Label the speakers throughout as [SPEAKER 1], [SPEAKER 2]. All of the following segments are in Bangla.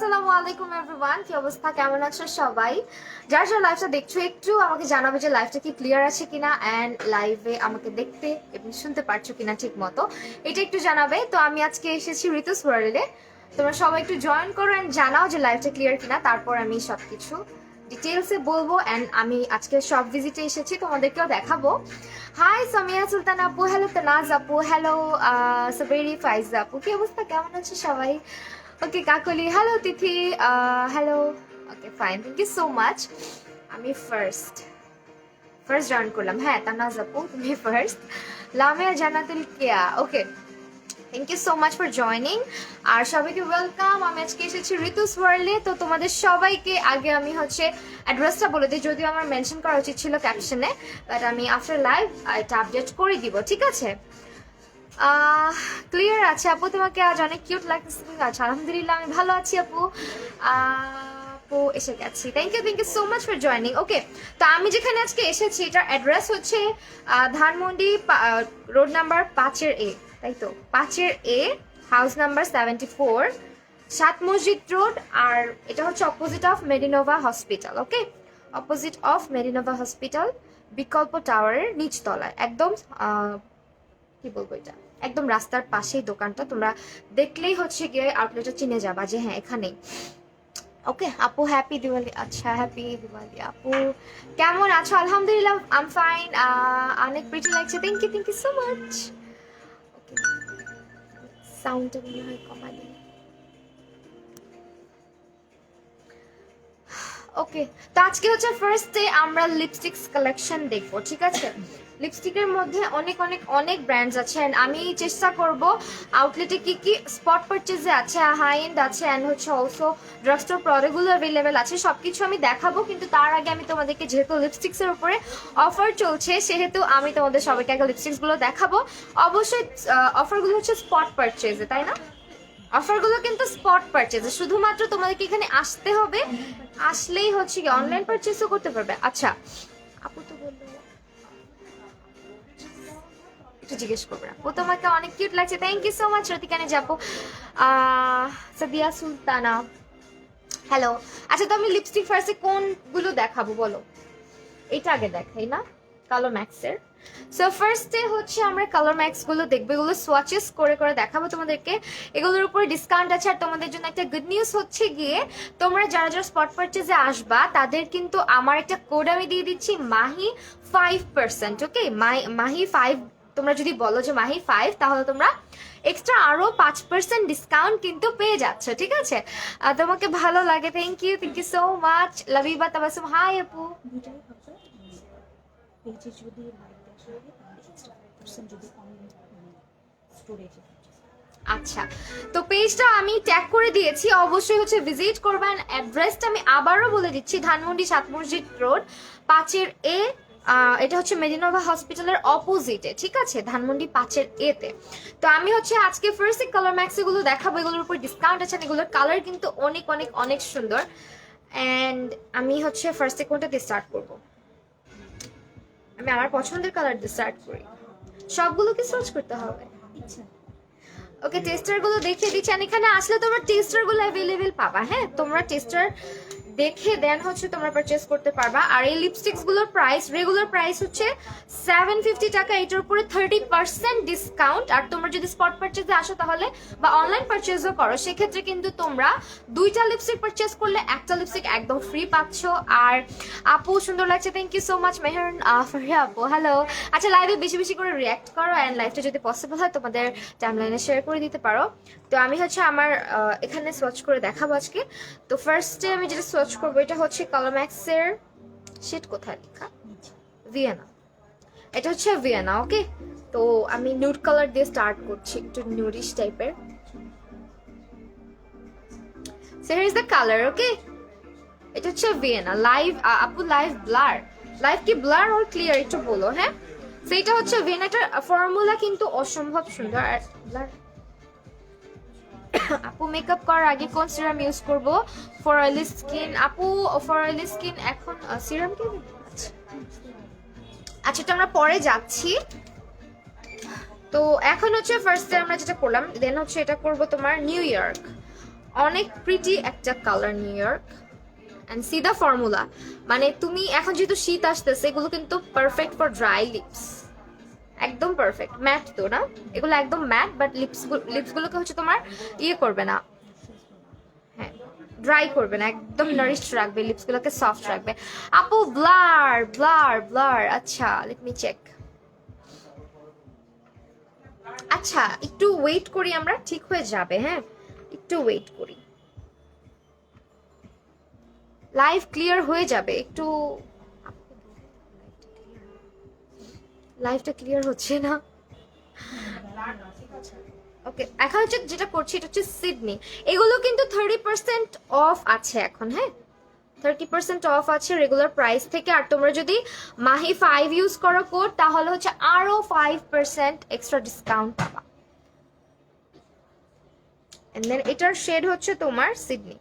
[SPEAKER 1] আসসালামু আলাইকুম এভরিওয়ান, কি অবস্থা, কেমন আছো সবাই? যারা যারা লাইভটা দেখছো একটু আমাকে জানাবে যে লাইভটা কি ক্লিয়ার আছে কিনা এন্ড লাইভে আমাকে দেখতে এবং শুনতে পারছো কিনা ঠিক মতো, এটা একটু জানাবে। তো আমি আজকে এসেছি ঋতুস ওয়ার্ল্ডে, তোমরা সবাই একটু জয়েন করো এন্ড জানাও যে লাইভটা ক্লিয়ার কিনা, তারপর আমি সবকিছু ডিটেলসে বলবো। এন্ড আমি আজকে সব ভিজিটে এসেছি, তোমাদেরকেও দেখাবো। হাই সামিয়া সুলতান আপু, হ্যালো তানাজ আপু, হ্যালো সাবেরি ফাইজ আপু, কি অবস্থা, কেমন আছো সবাই? Okay Kakoli, hello Tithi, hello. Okay fine, thank you so much. আমি ফার্স্ট জয়েন করলাম, হ্যাঁ তানাজ আপু তুমি first. Lamia Jannatul Keya, okay thank you so much for joining. আর সবাইকে ওয়েলকাম। আমি আজকে এসেছি ঋতুস ওয়ার্ল্ডে, তো তোমাদের সবাইকে আগে আমি হচ্ছে অ্যাড্রেসটা বলে দিই, যদিও আমার মেনশন করা উচিত ছিল ক্যাপশনে, বাট আমি আফটার লাইভ এটা আপডেট করে দিব, ঠিক আছে? ক্লিয়ার আছে আপু? তোমাকে আজ অনেক কিউট লাগতেছে। আচ্ছা আলহামদুলিল্লাহ আমি ভালো আছি আপু। আপু এসে গেছি, thank you so much for joining. Okay, তো আমি যেখানে আজকে এসেছি এটার অ্যাড্রেস হচ্ছে ধানমন্ডি রোড নাম্বার 5-এ, তাই তো 5-এ, হাউস নাম্বার 74, 7 মসজিদ রোড। আর এটা হচ্ছে opposite of Medinova hospital. Okay, opposite of Medinova hospital, বিকল্প টাওয়ারের নিচতলায় একদম। কি বলবো, এটা একদম রাস্তার পাশেই দোকানটা, তোমরা দেখলেই হচ্ছে গিয়ে আউটলেটটা চিনে যাবা যে হ্যাঁ এখানেই। ওকে আপু হ্যাপি দিওয়ালি। আচ্ছা হ্যাপি দিওয়ালি আপু, কেমন আছো? আলহামদুলিল্লাহ আই এম ফাইন। অনেক প্রিটি লাগছে, থ্যাংক ইউ সো মাচ। ওকে, সাউন্ডটা মনে হয় কমাই দিই। ওকে, তো আজকে হচ্ছে ফার্স্ট ডে, আমরা লিপস্টিক্স কালেকশন দেখবো, ঠিক আছে? লিপস্টিকের মধ্যে অনেক অনেক অনেক ব্র্যান্ডস আছে অ্যান্ড আমি চেষ্টা করব আউটলেটে কি কি স্পট পারচেজে আছে, হাই এন্ড আছে অ্যান্ড হচ্ছে অলসো ড্রাগস্টোর প্রোডাক্টগুলো অ্যাভেলেবেল আছে, সবকিছু আমি দেখাবো। কিন্তু তার আগে আমি তোমাদেরকে, যেহেতু লিপস্টিক্সের উপরে অফার চলছে, সেহেতু আমি তোমাদের সবাইকে আগে লিপস্টিক্সগুলো দেখাবো। অবশ্যই অফারগুলো হচ্ছে স্পট পারচেজে, তাই না? অফারগুলো কিন্তু স্পট পারচেজে, শুধুমাত্র তোমাদেরকে এখানে আসতে হবে, আসলেই হচ্ছে কি অনলাইন পারচেজও করতে পারবে। আচ্ছা আপু তো বললো একটু জিজ্ঞেস করবে, আপু তোমাকে অনেক কিউট লাগছে, থ্যাংক ইউ সো মাচ। রতিকানে যাবো, সাদিয়া সুলতানা, হ্যালো। আচ্ছা তো আমি লিপস্টিক ফার্স্টে কোনগুলো দেখাবো বলো? এটা আগে দেখাই না, কালো ম্যাক্সের। সো ফার্স্টে হচ্ছে আমরা কালার ম্যাক্স গুলো দেখবো, এগুলো সোয়াচেস করে করে দেখাবো তোমাদেরকে। এগুলোর উপরে ডিসকাউন্ট আছে। আর তোমাদের জন্য একটা গুড নিউজ হচ্ছে গিয়ে, তোমরা যারা যারা স্পট পারচেজে আসবা তাদের কিন্তু আমার একটা কোড আমি দিয়ে দিচ্ছি, মাহি 5%। ওকে, মাহি 5, তোমরা যদি বলো যে মাহি 5, তাহলে তোমরা এক্সট্রা আরো 5% ডিসকাউন্ট কিন্তু পেয়ে যাচ্ছ, ঠিক আছে? তোমাকে ভালো লাগে, thank you so much. Labiba Tabassum, hi আপু।
[SPEAKER 2] পেজে যদি লাইক দেওয়া হয় তাহলে এক্সট্রা 5% যদি স্টোরেজে।
[SPEAKER 1] আচ্ছা, তো পেজটা আমি ট্যাগ করে দিয়েছি, অবশ্যই হচ্ছে ভিজিট করবেন। অ্যাড্রেসটা আমি আবারও বলে দিচ্ছি, ধানমন্ডি 7 মসজিদ রোড 5-এ, এটা হচ্ছে মেডিনোভা হসপিটালের অপোজিটে, ঠিক আছে? ধানমন্ডি 5-এতে। তো আমি হচ্ছে আজকে ফার্স্ট কালার ম্যাক্স এগুলো দেখাবো, এগুলোর উপর ডিসকাউন্ট আছে, এগুলোর কালার কিন্তু অনেক অনেক অনেক সুন্দর। অ্যান্ড আমি হচ্ছে ফার্স্টে কোনটা দিয়ে স্টার্ট করবো? আমি আমার পছন্দের কালার দিয়ে স্টার্ট করি। সবগুলোকে সার্চ করতে হবে।
[SPEAKER 2] ইচ্ছা
[SPEAKER 1] ওকে, টেস্টার গুলো দেখিয়ে দিচ্ছি। এখানে আসলে তোমরা টেস্টার গুলো অ্যাভেলেবেল পাবা, হ্যাঁ তোমরা টেস্টার দেখে দেন হচ্ছে তোমরা পারচেজ করতে পারবা। আর এই লিপস্টিক্স গুলোর প্রাইস, রেগুলার প্রাইস হচ্ছে 750 টাকা, এটার উপরে 30% ডিসকাউন্ট। আর তোমরা যদি স্পট পারচেজে আসো তাহলে, বা অনলাইন পারচেজও করো, সেক্ষেত্রে কিন্তু তোমরা 2টা লিপস্টিক পারচেজ করলে একটা লিপস্টিক একদম ফ্রি পাচ্ছ। আর আপু সুন্দর লাগছে, thank you so much. Mehran Faria আপু, হ্যালো। আচ্ছা লাইভে বেশি বেশি করে রিয়াক্ট করো অ্যান্ড লাইভটা যদি পসিবল হয় তোমাদের টাইমলাইনে শেয়ার করে দিতে পারো। তো আমি হচ্ছে আমার এখানে সোয়াচ করে দেখাবো আজকে। তো ফার্স্টে আমি যেটা সোয়াচ করবো, এটা হচ্ছে কালাম্যাক্সের, শেড কোথায় লেখা, ভিয়েনা, এটা হচ্ছে ভিয়েনা। ওকে, তো আমি নিউড কালার দিয়ে স্টার্ট করছি, একটু নিউডিশ টাইপের। So here is the colour. Okay, এটা হচ্ছে ভিয়েনা। লাইভ আপু, লাইভ ব্লার, লাইভ কি ব্লার অর ক্লিয়ার একটু বলো, হ্যাঁ? সো এটা হচ্ছে ভিয়েনাটার ফর্মুলা কিন্তু অসম্ভব সুন্দর। আর ব্লার আপু মেকআপ করার আগে কোন সিরাম ইউজ করব ফর অয়েলি স্কিন? আপু ফর অয়েলি স্কিন এখন সিরাম কি? আচ্ছা তো আমরা পরে যাচ্ছি। তো এখন হচ্ছে ফার্স্টে আমরা যেটা করলাম, দেন হচ্ছে এটা করব তোমার নিউ ইয়র্ক। অনেক প্রিটি একটা colour new York and C the formula. মানে তুমি এখন যেহেতু শীত আসতেছে, এগুলো কিন্তু পারফেক্ট ফর ড্রাই লিপস, একদম পারফেক্ট। ম্যাট তো না, এগুলো একদম ম্যাট, বাট লিপসগুলোকে হচ্ছে তোমার ইয়ে করবে না, হ্যাঁ ড্রাই করবে না, একদম নারিশড রাখবে, লিপসগুলোকে সফট রাখবে। আপু ব্লার ব্লার ব্লার, আচ্ছা লেট মি চেক। আচ্ছা একটু ওয়েট করি আমরা, ঠিক হয়ে যাবে, হ্যাঁ একটু ওয়েট করি, লাইভ ক্লিয়ার হয়ে যাবে একটু। লাইভটা ক্লিয়ার হচ্ছে না। ওকে এখন হচ্ছে যেটা করছি এটা হচ্ছে সিডনি, এগুলো কিন্তু 30% অফ আছে এখন, হ্যাঁ 30% অফ আছে রেগুলার প্রাইস থেকে। আর তোমরা যদি মাহি 5 ইউজ করো কোড, তাহলে হচ্ছে আরো 5% এক্সট্রা ডিসকাউন্ট পাবা। এন্ড দেন এটার শেড হচ্ছে তোমার সিডনি।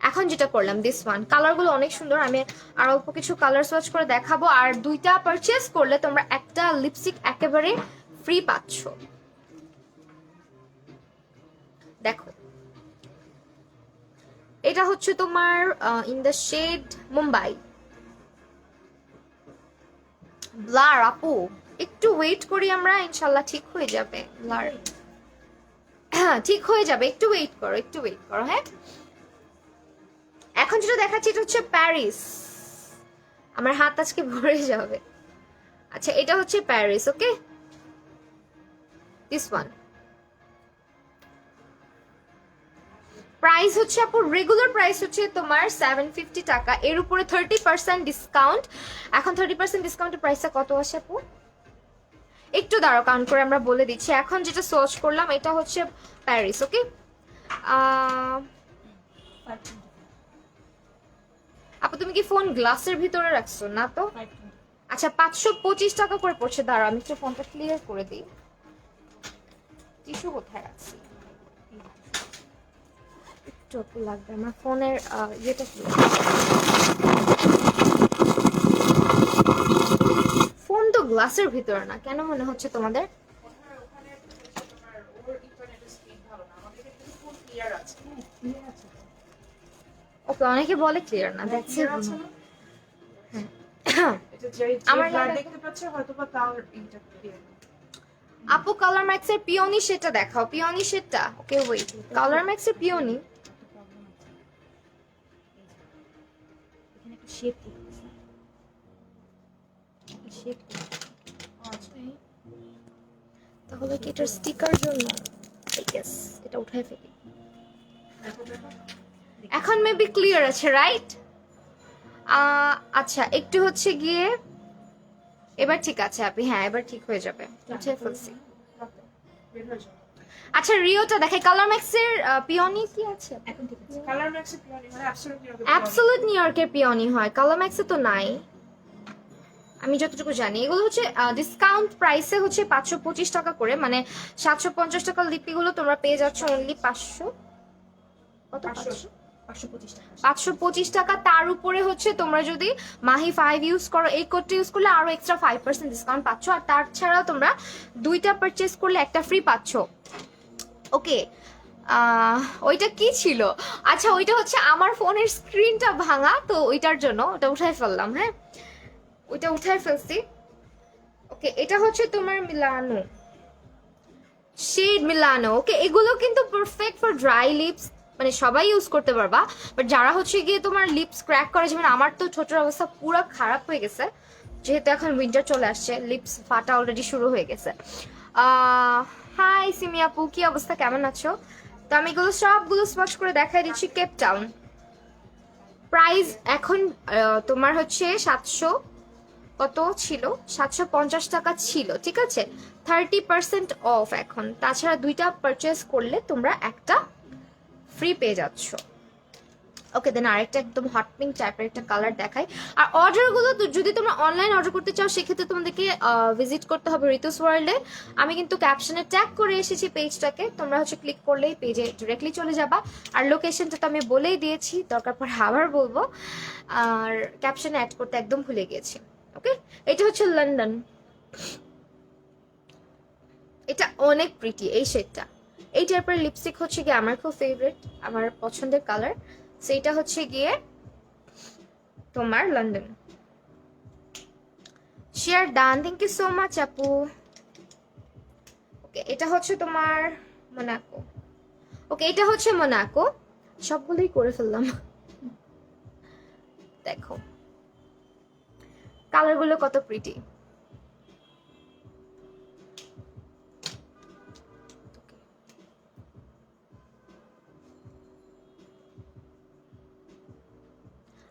[SPEAKER 1] এখন যেটা করলাম দিস ওয়ান, কালারগুলো অনেক সুন্দর, আমি আর অল্প কিছু কালার সোয়াচ করে দেখাবো। আর দুইটা পারচেজ করলে তোমরা একটা লিপস্টিক একেবারে ফ্রি পাচ্ছ। দেখো এটা হচ্ছে তোমার in the shade Mumbai blur. আপু একটু ওয়েট করি আমরা, ইনশাল্লাহ ঠিক হয়ে যাবে ব্লার। হ্যাঁ ঠিক হয়ে যাবে, একটু ওয়েট করো, একটু ওয়েট করো, হ্যাঁ। এখন যেটা দেখাচ্ছি এটা হচ্ছে প্যারিস, আমার হাত আজকে ভরে যাবে। আচ্ছা এটা হচ্ছে Paris, okay this one. Price হচ্ছে আপু রেগুলার প্রাইস হচ্ছে তোমার 750 টাকা, এর উপরে 30% ডিসকাউন্ট। এখন 30% ডিসকাউন্টের প্রাইসটা কত আসে আপু? একটু দাঁড়াও কাউন্ট করে আমরা বলে দিচ্ছি। এখন যেটা সার্চ করলাম এটা হচ্ছে প্যারিস, ওকে। আপু তুমি কি ফোন গ্লাসের ভিতরে রাখছো না তো? আচ্ছা 525 টাকা করে পড়ছে। দাঁড়াও আমি একটু ফোনটা ক্লিয়ার করে দিই। টিস্যু কোথায় রাখছি? একটু আপু লাগবে, আমার ফোনের ইয়েটা কি, ফোন তো গ্লাসের ভিতরে না, কেন মনে হচ্ছে তোমাদের? ওকে অনেকে বলে ক্লিয়ার না, দেখছি আমার
[SPEAKER 3] দেখতে পাচ্ছে হয়তো বা তাও এইটা ক্লিয়ার।
[SPEAKER 1] আপু কালার ম্যাক্স এর পিওনি সেটটা দেখাও, পিওনি সেটটা। ওকে ওয়েট, কালার ম্যাক্স এর পিওনি
[SPEAKER 2] এখানে একটা শেপ করতেছে, শেপ
[SPEAKER 1] তাহলে কি এটার স্টিকার জন্য? আই গেস এটা উঠায় ফেলি। এখন মেবি ক্লিয়ার আছে, রাইট? আচ্ছা একটু হচ্ছে গিয়ে এবার ঠিক আছে আপনি, হ্যাঁ এবার ঠিক হয়ে যাবে, উঠে ফেলছি। আচ্ছা রিওটা দেখাই, কালার ম্যাক্স এর পিওনি কি আছে?
[SPEAKER 2] এখন ঠিক আছে।
[SPEAKER 3] কালার ম্যাক্সে পিওনি মানে
[SPEAKER 1] অ্যাবসলিউট নিউ ইয়র্কের পিওনি হয়, কালার ম্যাক্সে তো নাই আমি যতটুকু জানি। এগুলো হচ্ছে ডিসকাউন্ট প্রাইসে হচ্ছে 525 টাকা করে, মানে 750 টাকার লিপিগুলো তোমরা পেয়ে যাচ্ছ অনলি 500, কত 525 টাকা। তার উপরে হচ্ছে তোমরা যদি মাহি 5 ইউজ করো, এই কোডটা ইউজ করলে আরো এক্সট্রা 5% ডিসকাউন্ট পাচ্ছ। আর তার ছাড়াও তোমরা দুইটা পারচেজ করলে একটা ফ্রি পাচ্ছ, ওকে। ওইটা কি ছিল? আচ্ছা ওইটা হচ্ছে আমার ফোনের স্ক্রিনটা ভাঙা, তো ওইটার জন্য ওটা উঠাই ফেললাম, হ্যাঁ ওইটা উঠাই ফেলছি। ওকে এটা হচ্ছে তোমার মিলানো শেড মিলানো, ওকে। এগুলো কিন্তু পারফেক্ট ফর ড্রাই লিপস, মানে সবাই ইউজ করতে পারবা। বাট যারা হচ্ছে গিয়ে তোমার লিপস ক্র্যাক করে, যেমন আমার তো ছোটর অবস্থা পুরো খারাপ হয়ে গেছে, যেহেতু এখন উইন্টার চলে আসছে, লিপস ফাটা অলরেডি শুরু হয়ে গেছে। হাই সিমি আপু, কি অবস্থা, কেমন আছো? তো আমি এগুলো সবগুলো স্পচ করে দেখাই দিচ্ছি। কেপ টাউন প্রাইস এখন তোমার হচ্ছে 700 কত ছিল, 750 টাকা ছিল, ঠিক আছে। 30% অফ এখন। তাছাড়া দুইটা পারচেস করলে তোমরা একটা ফ্রি পেয়ে যাচ্ছ, ওকে। দেন আরেকটা একদম হট পিঙ্ক টাইপের একটা কালার দেখাই। আর অর্ডারগুলো যদি তোমরা অনলাইন অর্ডার করতে চাও, সেক্ষেত্রে তোমাদেরকে ভিজিট করতে হবে ঋতুস ওয়ার্ল্ডে। আমি কিন্তু ক্যাপশনে ট্যাগ করে এসেছি পেজটাকে, তোমরা হচ্ছে ক্লিক করলেই পেজে ডিরেক্টলি চলে যাবা। আর লোকেশনটা তো আমি বলেই দিয়েছি, দরকার পড়ে আবার বলবো। আর ক্যাপশনে অ্যাড করতে একদম ভুলে গিয়েছি, ওকে। এটা হচ্ছে লন্ডন, এটা অনেক প্রিটি এই শেডটা, এই টাইপের লিপস্টিক হচ্ছে গিয়ে আমার খুব ফেভারিট, আমার পছন্দের কালার। সেইটা হচ্ছে গিয়ে তোমার London. Share done, thank you so much আপু। ওকে, এটা হচ্ছে তোমার মোনাকো। ওকে, এটা হচ্ছে মোনাকো। সবগুলোই করে ফেললাম। দেখো কালারগুলো কত প্রিটি।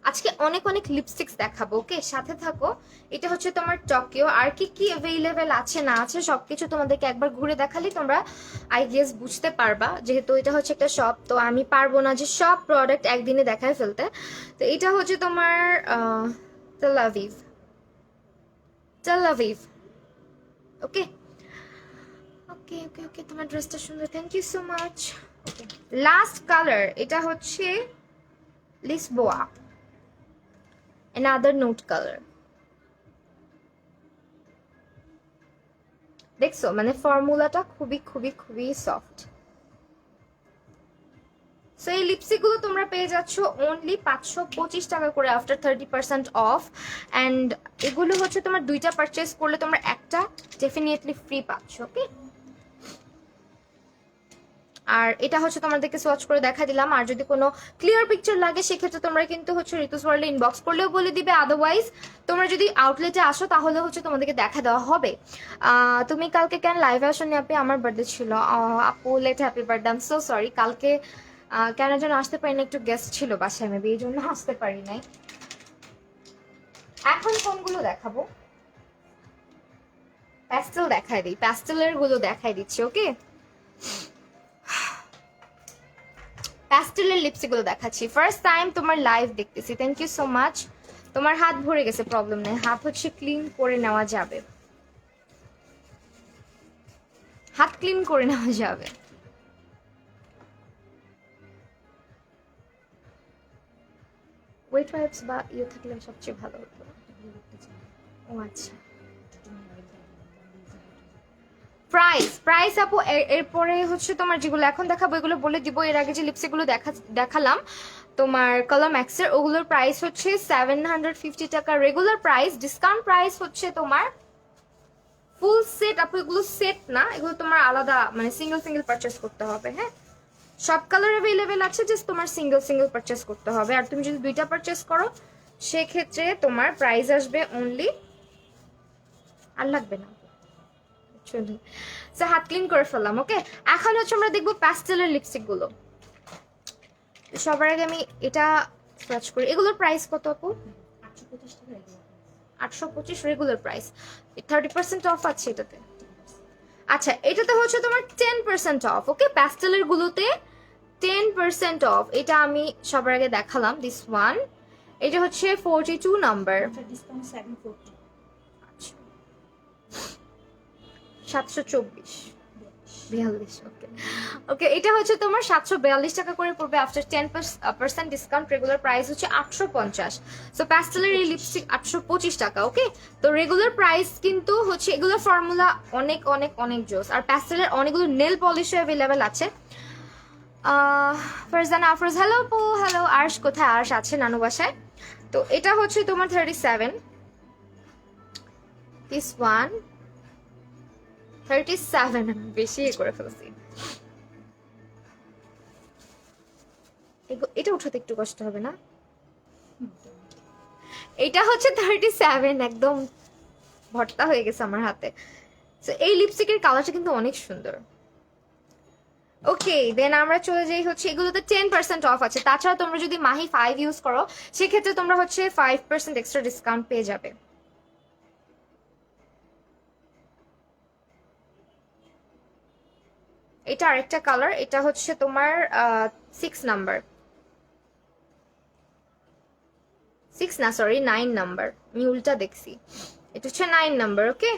[SPEAKER 1] আজকে অনেক অনেক লিপস্টিক্স দেখাবো, ওকে সাথে থাকো। এটা হচ্ছে তোমার টোকিও, আর কি কি অ্যাভেলেবেল আছে না আছে সবকিছু তোমাদেরকে একবার ঘুরে দেখালে তোমরা আই গেস বুঝতে পারবা, যেহেতু এটা হচ্ছে একটা শপ, তো আমি পারবো না যে সব প্রোডাক্ট একদিনে দেখায় ফেলতে। তো এটা হচ্ছে তোমার তেল আভিভ, তেল আভিভ। ওকে ওকে ওকে ওকে, তোমার ড্রেসটা সুন্দর, thank you so much. Okay, last colour এটা হচ্ছে লিসবোয়া, another nude color। দেখছো মানে ফর্মুলাটা খুবই খুবই খুবই সফট। সো এই লিপস্টিক গুলো তোমরা পেয়ে যাচ্ছ অনলি 525 টাকা করে আফটার 30% অফ। অ্যান্ড এগুলো হচ্ছে তোমার দুইটা পারচেস করলে তোমরা একটা ডেফিনেটলি ফ্রি পাচ্ছ, ওকে। আর এটা হচ্ছে তোমাদেরকে সোয়াচ করে দেখা দিলাম। আর যদি কোনো ক্লিয়ার পিকচার লাগে সেক্ষেত্রে তোমরা কিন্তু হচ্ছে ঋতুস ওয়ার্ল্ডে ইনবক্স করলেও বলে দিবে, আদারওয়াইজ তোমরা যদি আউটলেটে আসো তাহলে হচ্ছে তোমাদেরকে দেখা দেওয়া হবে। তুমি কালকে কেন লাইভে আসোনি আপনি? আমার বার্থডে ছিল আপু, late happy birthday. I am so sorry, কালকে কেন যেন আসতে পারিনি, একটু গেস্ট ছিল বাসায় মেবি, এই জন্য আসতে পারি নাই। এখন কোনগুলো দেখাবো? প্যাস্টেল দেখাই দিই, প্যাস্টেলের গুলো দেখাই দিচ্ছি, ওকে। প্যাস্টেলের লিপস্টিক গুলো দেখাচ্ছি, ফার্স্ট টাইম তোমার লাইভ দেখতেছি, থ্যাংক ইউ সো মাচ। তোমার হাত ভরে গেছে, প্রবলেম নেই, হাত হচ্ছে ক্লিন করে নেওয়া যাবে, হাত ক্লিন করে নেওয়া যাবে। ওয়েট ওয়াইপস বা ইয়ে থাকলে সবচেয়ে ভালো হতো। ও আচ্ছা, প্রাইস প্রাইস আপু এরপরে হচ্ছে তোমার যেগুলো এখন দেখাবো এগুলো বলে দিব। এর আগে যে লিপস্টিকগুলো দেখালাম তোমার কালার ম্যাক্সের, ওগুলোর প্রাইস হচ্ছে 750 টাকা রেগুলার প্রাইস। ডিসকাউন্ট প্রাইস হচ্ছে তোমার ফুল সেট আপু, এগুলো সেট না, এগুলো তোমার আলাদা মানে সিঙ্গেল সিঙ্গেল পারচেস করতে হবে। হ্যাঁ, সব কালার অ্যাভেলেবেল আছে, জাস্ট তোমার সিঙ্গেল সিঙ্গেল পারচেস করতে হবে। আর তুমি যদি দুইটা পারচেস করো সেক্ষেত্রে তোমার প্রাইস আসবে অনলি, আর লাগবে না। হাত ক্লিন করে ফেললাম, ওকে। এখন হচ্ছে আমরা দেখবো প্যাস্টেলের লিপস্টিক গুলো। সবার আগে আমি এটা সার্চ করি, এগুলোর প্রাইস কত আপু? 825 রেগুলার প্রাইস, 30% অফ আছে এটাতে। আচ্ছা, এটাতে হচ্ছে তোমার 10% অফ, ওকে। প্যাস্টেলের গুলোতে 10% অফ, এটা আমি সবার আগে দেখালাম। দিস ওয়ান, এটা হচ্ছে 42 নাম্বার, 724 42, ওকে ওকে। এটা হচ্ছে তোমার 742 টাকা করে পড়বে আফটার 10% ডিসকাউন্ট। রেগুলার প্রাইস হচ্ছে 850। সো প্যাস্টেলের এই লিপস্টিক 825 টাকা, ওকে। তো রেগুলার প্রাইস কিন্তু হচ্ছে, এগুলোর ফর্মুলা অনেক অনেক অনেক জোস। আর প্যাস্টেলের অনেকগুলো নেল পলিশও অ্যাভেলেবেল আছে। ফারজানা আফরোজ, হ্যালো আপু, হ্যালো। আর্শ কোথায়? আর্শ আছে নানু বাসায়। তো এটা হচ্ছে তোমার 37, দিস ওয়ান 37, বেশি করে ফেলছি। এটা উঠাতে একটু কষ্ট হবে না? এটা হচ্ছে 37, একদম ভর্তা হয়ে গেছে আমার হাতে। এই লিপস্টিকের কালারটা কিন্তু অনেক সুন্দর। ওকে, দেন আমরা চলে যাই হচ্ছে এগুলোতে 10% অফ আছে। তাছাড়া তোমরা যদি মাহি 5 ইউজ করো সেক্ষেত্রে তোমরা হচ্ছে 5% এক্সট্রা ডিসকাউন্ট পেয়ে যাবে। এটা আরেকটা কালার, এটা হচ্ছে তোমার 6 নাম্বার, 6 না সরি 9 নাম্বার, আমি উল্টা দেখছি। এটা হচ্ছে 9 নাম্বার, ওকে।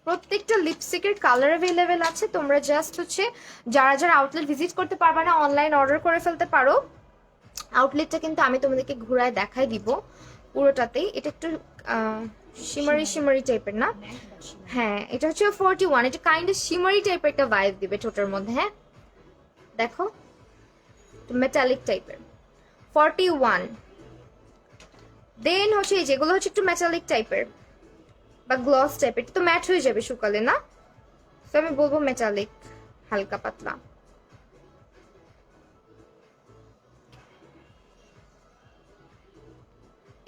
[SPEAKER 1] প্রত্যেকটা লিপস্টিকের কালার অ্যাভেলেবেল আছে। তোমরা জাস্ট হচ্ছে যারা যারা আউটলেট ভিজিট করতে পারবে না, অনলাইন অর্ডার করে ফেলতে পারো। আউটলেটটা কিন্তু আমি তোমাদেরকে ঘুরায় দেখাই দিব পুরোটাতেই। এটা একটু শিমারি শিমারি টাইপের না?
[SPEAKER 2] ম্যাট বা shimmer।
[SPEAKER 1] হ্যাঁ, এটা হচ্ছে 41, এটা কাইন্ড অফ শিমারি টাইপের একটা ভাইব দিবে ঠোঁটের মধ্যে। হ্যাঁ দেখো, মেটালিক টাইপের 41। দেন হচ্ছে এই যেগুলো হচ্ছে একটু মেটালিক টাইপের বা গ্লস টাইপের, এটা তো ম্যাট হয়ে যাবে শুকালে না, তো আমি বলবো মেটালিক, হালকা পাতলা।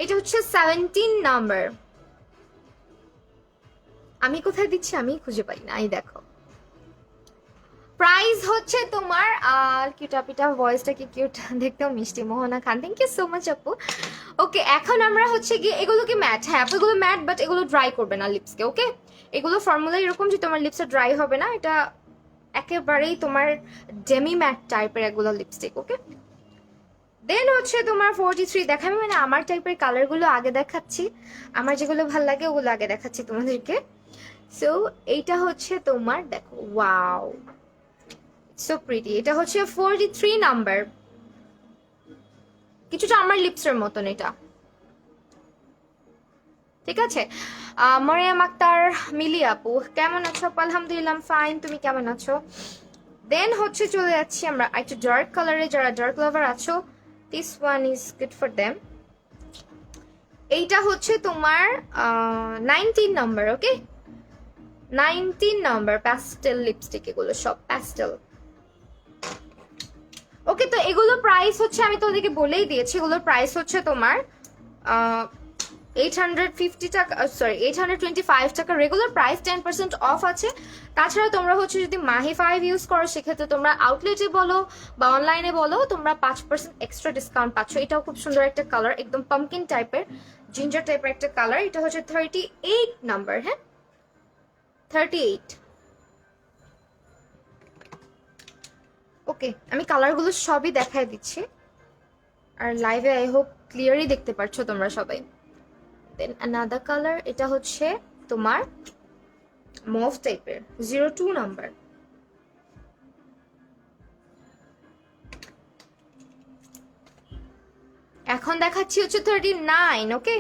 [SPEAKER 1] এটা হচ্ছে 17 নাম্বার। আমি কোথায় দিচ্ছি আমি খুঁজে পাই না, এই দেখো। প্রাইস হচ্ছে তোমার আর কিউটাপিটা ভয়েসটা কি কিউট, দেখতেও মিষ্টি। মোহনা খান, থ্যাংক ইউ সো মাচ আপু। ওকে, এখন আমরা হচ্ছে গিয়ে এগুলো কি ম্যাট? হ্যাঁ আপু এগুলো ম্যাট, বাট এগুলো ড্রাই করবে না লিপসকে। ওকে, এগুলো ফর্মুলা এরকম যে তোমার লিপসে ড্রাই হবে না, এটা একেবারেই তোমার ডেমি ম্যাট টাইপের এগুলো লিপস্টিক। ওকে, দেন হচ্ছে তোমার 43 দেখাবে, মানে আমার টাইপের কালারগুলো আগে দেখাচ্ছি, আমার যেগুলো ভালো লাগে ওগুলো আগে দেখাচ্ছি তোমাদেরকে। সো এইটা হচ্ছে তোমার, দেখো ওয়াও সো প্রিটি, এটা হচ্ছে 43 নাম্বার, কিছুটা আমার লিপসের মতন এটা। ঠিক আছে, মরিয়াম আক্তার মিলি আপু কেমন আছো? আপু আলহামদুলিল্লাহ ফাইন, তুমি কেমন আছো? দেন হচ্ছে চলে যাচ্ছি আমরা একটু ডার্ক কালারে, যারা ডার্ক লাভার আছো this one is good for them. এইটা হচ্ছে তোমার 19 নাম্বার। ওকে, 19 নাম্বার প্যাস্টেল লিপস্টিক, এগুলো সব প্যাস্টেল। ওকে, তো এগুলো প্রাইস হচ্ছে আমি তো ওদেরকে বলেই দিয়েছি, এগুলোর প্রাইস হচ্ছে তোমার 850 টাকা, সরি 825 টাকা রেগুলার প্রাইস, 10% অফ আছে। তাছাড়া তোমরা হচ্ছে যদি মাহি 5 ইউজ করো সেক্ষেত্রে তোমরা আউটলেটে বলো বা অনলাইনে বলো তোমরা 5% এক্সট্রা ডিসকাউন্ট পাচ্ছ। এটাও খুব সুন্দর একটা কালার, একদম পামকিন টাইপের, জিঞ্জার টাইপের একটা কালার। এটা হচ্ছে 38 নাম্বার। হ্যাঁ 38। ওকে, আমি কালারগুলো সবই দেখাই দিচ্ছি, আর লাইভে আই হোপ ক্লিয়ারই দেখতে পাচ্ছ তোমরা সবাই। দেন অ্যানাদার কালার, এটা হচ্ছে তোমার মভ টাইপের 02 নাম্বার। এখন দেখাচ্ছি হচ্ছে 39। ওকে,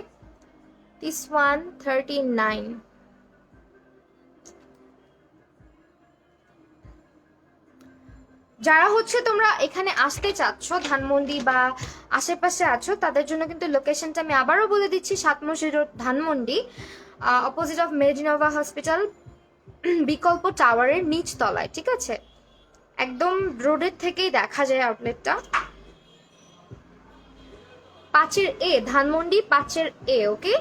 [SPEAKER 1] দিস ওয়ান 39। যারা হচ্ছে তোমরা এখানে আসতে চাচ্ছ ধানমন্ডি বা আশেপাশে আছো তাদের জন্য কিন্তু লোকেশনটা আমি আবারও বলে দিচ্ছি, 7 মসজিদ road Dhanmondi, opposite of Medinova hospital, বিকল্প টাওয়ারের নিচ তলায়। ঠিক আছে, একদম রোডের থেকেই দেখা যায় আউটলেটটা। 5-এর এ, ধানমন্ডি 5-এর এ। ওকে,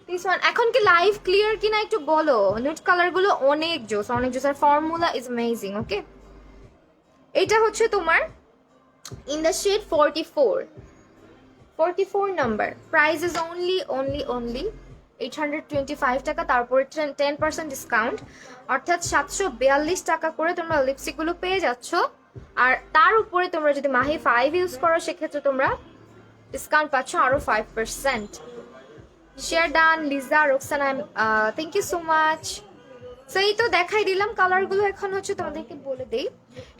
[SPEAKER 1] দিস ওয়ান। এখন কি লাইভ ক্লিয়ার কিনা একটু বলো, নিউড কালার গুলো অনেক জোস, অনেক জোস, আর ফর্মুলা ইজ অ্যামেজিং। ওকে, এটা হচ্ছে তোমার in the shade 44 number. Price is only 825 টাকা, তারপরে 10% ডিসকাউন্ট, অর্থাৎ 742 টাকা করে তোমরা লিপস্টিক গুলো পেয়ে যাচ্ছ। আর তার উপরে তোমরা যদি মাহি 5 ইউজ করো সেক্ষেত্রে তোমরা ডিসকাউন্ট পাচ্ছ আরো 5%। Share done Liza Roksana, thank you so much. So এই তো দেখাই দিলাম কালারগুলো, এখন হচ্ছে তোমাদেরকে বলে দেই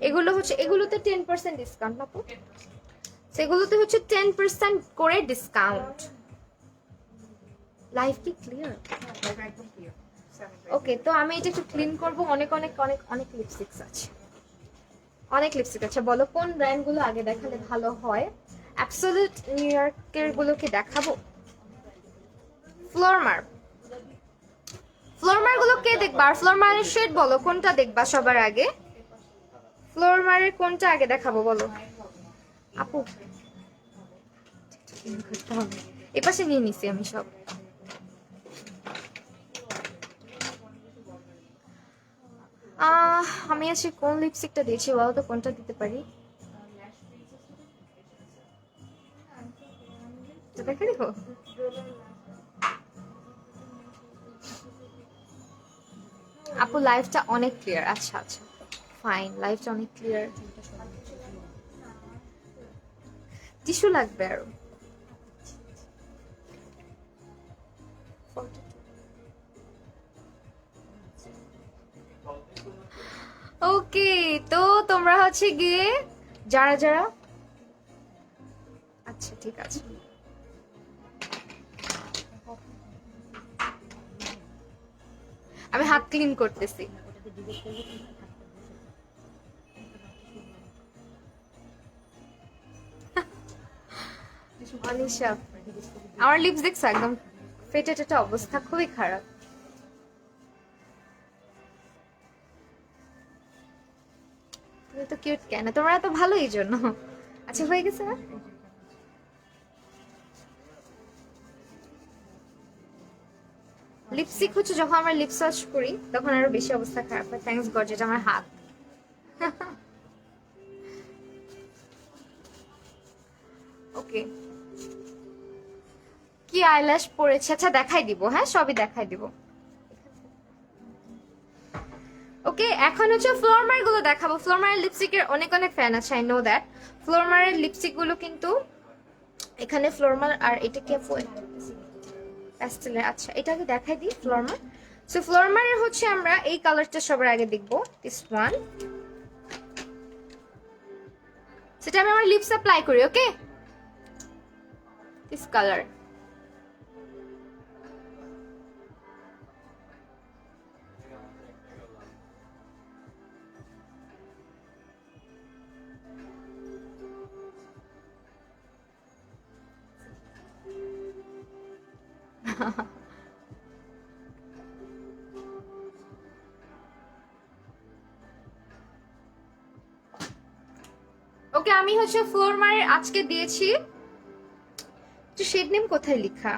[SPEAKER 1] এগুলো হচ্ছে, এগুলোতে 10% ডিসকাউন্ট না, সেগুলোতে হচ্ছে 10% করে ডিসকাউন্ট। লাইভ কি ক্লিয়ার?
[SPEAKER 3] একদম ক্লিয়ার।
[SPEAKER 1] ওকে, তো আমি এটা একটু ক্লিন করব। অনেক অনেক অনেক অনেক লিপস্টিক্স আছে, অনেক লিপস্টিক আছে। বলো কোন ব্র্যান্ডগুলো আগে দেখালে ভালো হয়? অ্যাবসলিউট নিউ ইয়র্কের গুলো কি দেখাবো? ফ্লোরমার গুলো কে দেখবা? আর ফ্লোরমারের শেড বলো কোনটা দেখবা সবার আগে? ফ্লোরমারের কোনটা আগে দেখাবো বলো আপু? এপাশে নিয়ে নিছি আমি সব। আমি আজকে কোন লিপস্টিকটা দিয়েছি বলো তো, কোনটা দিতে পারি? দেখে দেখো, আপু লাইফটা অনেক ক্লিয়ার। আচ্ছা আচ্ছা ফাইন, লাইফটা অনেক ক্লিয়ার। টিস্যু লাগবে আরো। ওকে, তো তোমরা হচ্ছে গিয়ে যারা যারা, আচ্ছা ঠিক আছে আমি হাত ক্লিন করতেছি।
[SPEAKER 2] ওটাতে ডিবেট করলে কিন্তু হাতটা বসে যায়।
[SPEAKER 1] অনিশা, আমার লিপস দেখছো একদম ফেটে টেটে অবস্থা, খুবই খারাপ। তুমি তো কিউট কেন, তোমরা এত ভালো এই জন্য। আচ্ছা হয়ে গেছে না? লিপস্টিক হচ্ছে যখন আমরা লিপস ওয়াশ করি তখন আরো বেশি অবস্থা খারাপ হয়। থ্যাঙ্কস গড, যেটা আমার হাত। ওকে, কি আইল্যাশ পরেছে? আচ্ছা দেখাই দিব, হ্যাঁ সবই দেখাই দিব। ওকে, এখন হচ্ছে ফ্লোরমার গুলো দেখাবো। ফ্লোরমারের লিপস্টিকের অনেক অনেক ফ্যান আছে, আই নো দ্যাট। ফ্লোরমারের লিপস্টিক গুলো কিন্তু এখানে ফ্লোরমার, আর এটা কি প্যাস্টেলের। আচ্ছা এটাকে দেখাই দিই ফ্লোরমার। সো ফ্লোরমারের হচ্ছে আমরা এই কালারটা সবার আগে দেখবো, দিস ওয়ান। সেটা আমি আমার লিপস অ্যাপ্লাই করি। ওকে, দিস কালার। ওকে, আমি হচ্ছে ফ্লোরমারের আজকে দিয়েছি। শেড নেম কোথায় লেখা?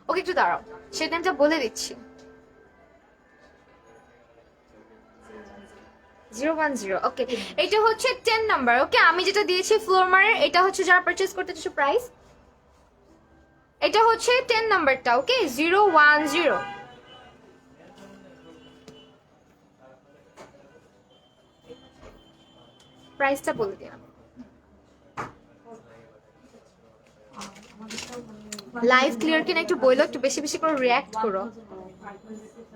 [SPEAKER 1] ওকে একটু দাঁড়াও, শেড নেমটা বলে দিচ্ছি। 010। ওকে, এটা হচ্ছে 10 নাম্বার। ওকে, আমি যেটা দিয়েছি ফ্লোরমারের, এটা হচ্ছে যারা পারচেজ করতে চাইছো প্রাইস, এটা হচ্ছে 10 নাম্বারটা। ওকে, 010। প্রাইসটা বলে দিলাম। লাইভ ক্লিয়ার কিনা একটু বললো, একটু বেশি বেশি করে রিঅ্যাক্ট করো।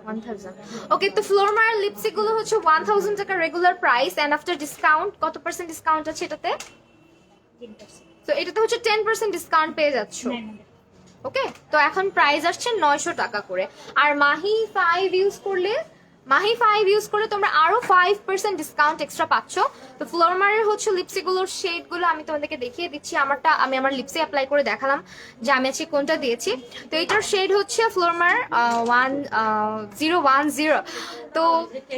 [SPEAKER 1] 1000। ওকে, তো ফ্লোরমার লিপস্টিক গুলো হচ্ছে 1000 টাকা regular price, and after discount কত পার্সেন্ট ডিসকাউন্ট আছে এটাতে?
[SPEAKER 2] 10%।
[SPEAKER 1] তো এটাতে হচ্ছে 10% ডিসকাউন্ট পেয়ে যাচ্ছ। ওকে, তো এখন প্রাইস আসছে 900 টাকা করে। আর মাহি 5 ইউজ করলে তোমরা আরো 5% ডিসকাউন্ট এক্সট্রা পাচ্ছ। তো ফ্লোরমারের হচ্ছে লিপস্টিক গুলোর শেড গুলো আমি তোমাদেরকে দেখিয়ে দিচ্ছি। আমি আমার লিপসে অ্যাপ্লাই করে দেখালাম যে আমি আজকে কোনটা দিয়েছি। তো এটার শেড হচ্ছে ফ্লোরমার 1010। তো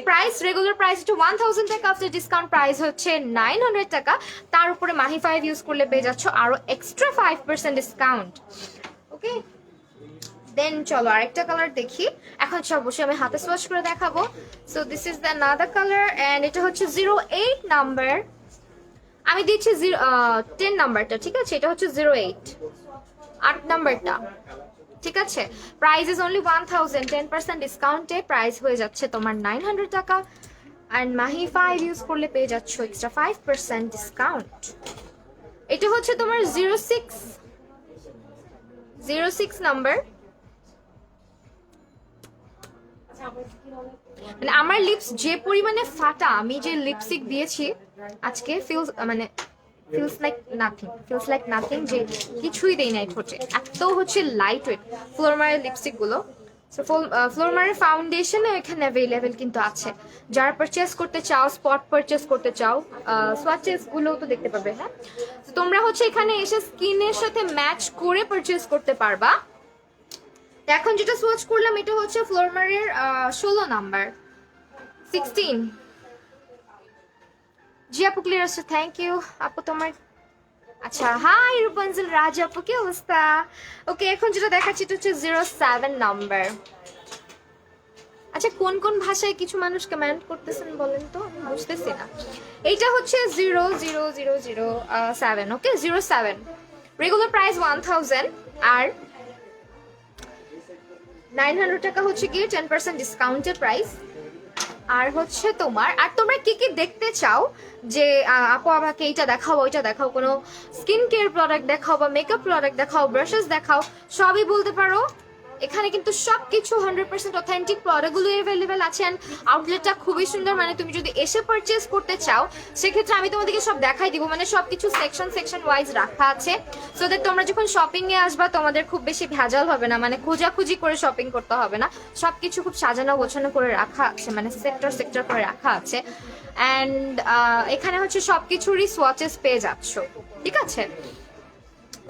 [SPEAKER 1] প্রাইস রেগুলার প্রাইস হচ্ছে 1000 টাকা, আফটার ডিসকাউন্ট প্রাইস হচ্ছে 900 টাকা। তার উপরে মাহি 5 ইউজ করলে পেয়ে যাচ্ছ আরো এক্সট্রা 5% ডিসকাউন্ট। ওকে, দেন চলো আরেকটা কালার দেখি। এখন অবশ্যই আমি হাতে সোয়াচ করে দেখাবো। So this is the another colour, and এটা হচ্ছে 08 নাম্বার। আমি দিচ্ছি 10 নাম্বারটা, ঠিক আছে? এটা হচ্ছে 08, 8 নাম্বারটা, ঠিক আছে? Price is only 1000। 10% ডিসকাউন্টে প্রাইস হয়ে যাচ্ছে তোমার 900 টাকা। অ্যান্ড মাহি 5 ইউজ করলে পেয়ে যাচ্ছ এক্সট্রা 5% ডিসকাউন্ট। এটা হচ্ছে তোমার 06 নাম্বার। মানে আমার লিপস যে পরিমাণে ফাটা, আমি যে লিপস্টিক দিয়েছি আজকে ফিলস লাইক নাথিং, যে কিছুই দেই নাই ঠোঁটে, এত হচ্ছে লাইট ওয়েট ফ্লোরমারের লিপস্টিক গুলো। ফ্লোরমারের ফাউন্ডেশনও এখানে অ্যাভেলেবেল কিন্তু আছে। যারা পারচেস করতে চাও, স্পট পারচেস করতে চাও, সোয়াচেস গুলো তো দেখতে পাবে। হ্যাঁ, তোমরা হচ্ছে এখানে এসে স্কিনের সাথে ম্যাচ করে পারচেস করতে পারবা। এখন যেটা সোয়াচ করলাম এটা হচ্ছে ফ্লোরমারের 16 নাম্বার, 16। জি আপু ক্লিয়ার আছে, থ্যাংক ইউ আপু তোমার। আচ্ছা, হাই রূপাঞ্জল রাজ আপু, কি অবস্থা? ওকে, এখন যেটা দেখাচ্ছি এটা হচ্ছে 07 নাম্বার। আচ্ছা, কোন কোন ভাষায় কিছু মানুষ কমেন্ট করতেছেন বলেন তো, আমি বুঝতেছি না। এইটা হচ্ছে 00007। ওকে, 07 রেগুলার প্রাইস 1000, আর 900 টাকা হচ্ছে গিয়ে 10% ডিসকাউন্টের প্রাইস। আর হচ্ছে তোমার, আর তোমরা কি কি দেখতে চাও যে আপু আমাকে এইটা দেখাও, ওইটা দেখাও, কোনো স্কিন কেয়ার প্রোডাক্ট দেখাও বা মেকআপ প্রোডাক্ট দেখাও, ব্রাশেস দেখাও, সবই বলতে পারো। এখানে কিন্তু সবকিছু 100% অথেন্টিক প্রোডাক্টগুলো অ্যাভেলেবেল আছে এন্ড আউটলেটটা খুবই সুন্দর। মানে তুমি যদি এসে পারচেজ করতে চাও সেক্ষেত্রে আমি তোমাদেরকে সব দেখাই দিব, মানে সবকিছু সেকশন সেকশন ওয়াইজ রাখা আছে, সো দ্যাট তোমরা যখন শপিং এ আসবা তোমাদের খুব বেশি ভেজাল হবে না, মানে খোঁজাখুঁজি করে শপিং করতে হবে না। সবকিছু খুব সাজানো গোছানো করে রাখা আছে, মানে সেক্টর সেক্টর করে রাখা আছে। অ্যান্ড এখানে হচ্ছে সবকিছুরই সোয়াচেস পেয়ে যাচ্ছ, ঠিক আছে?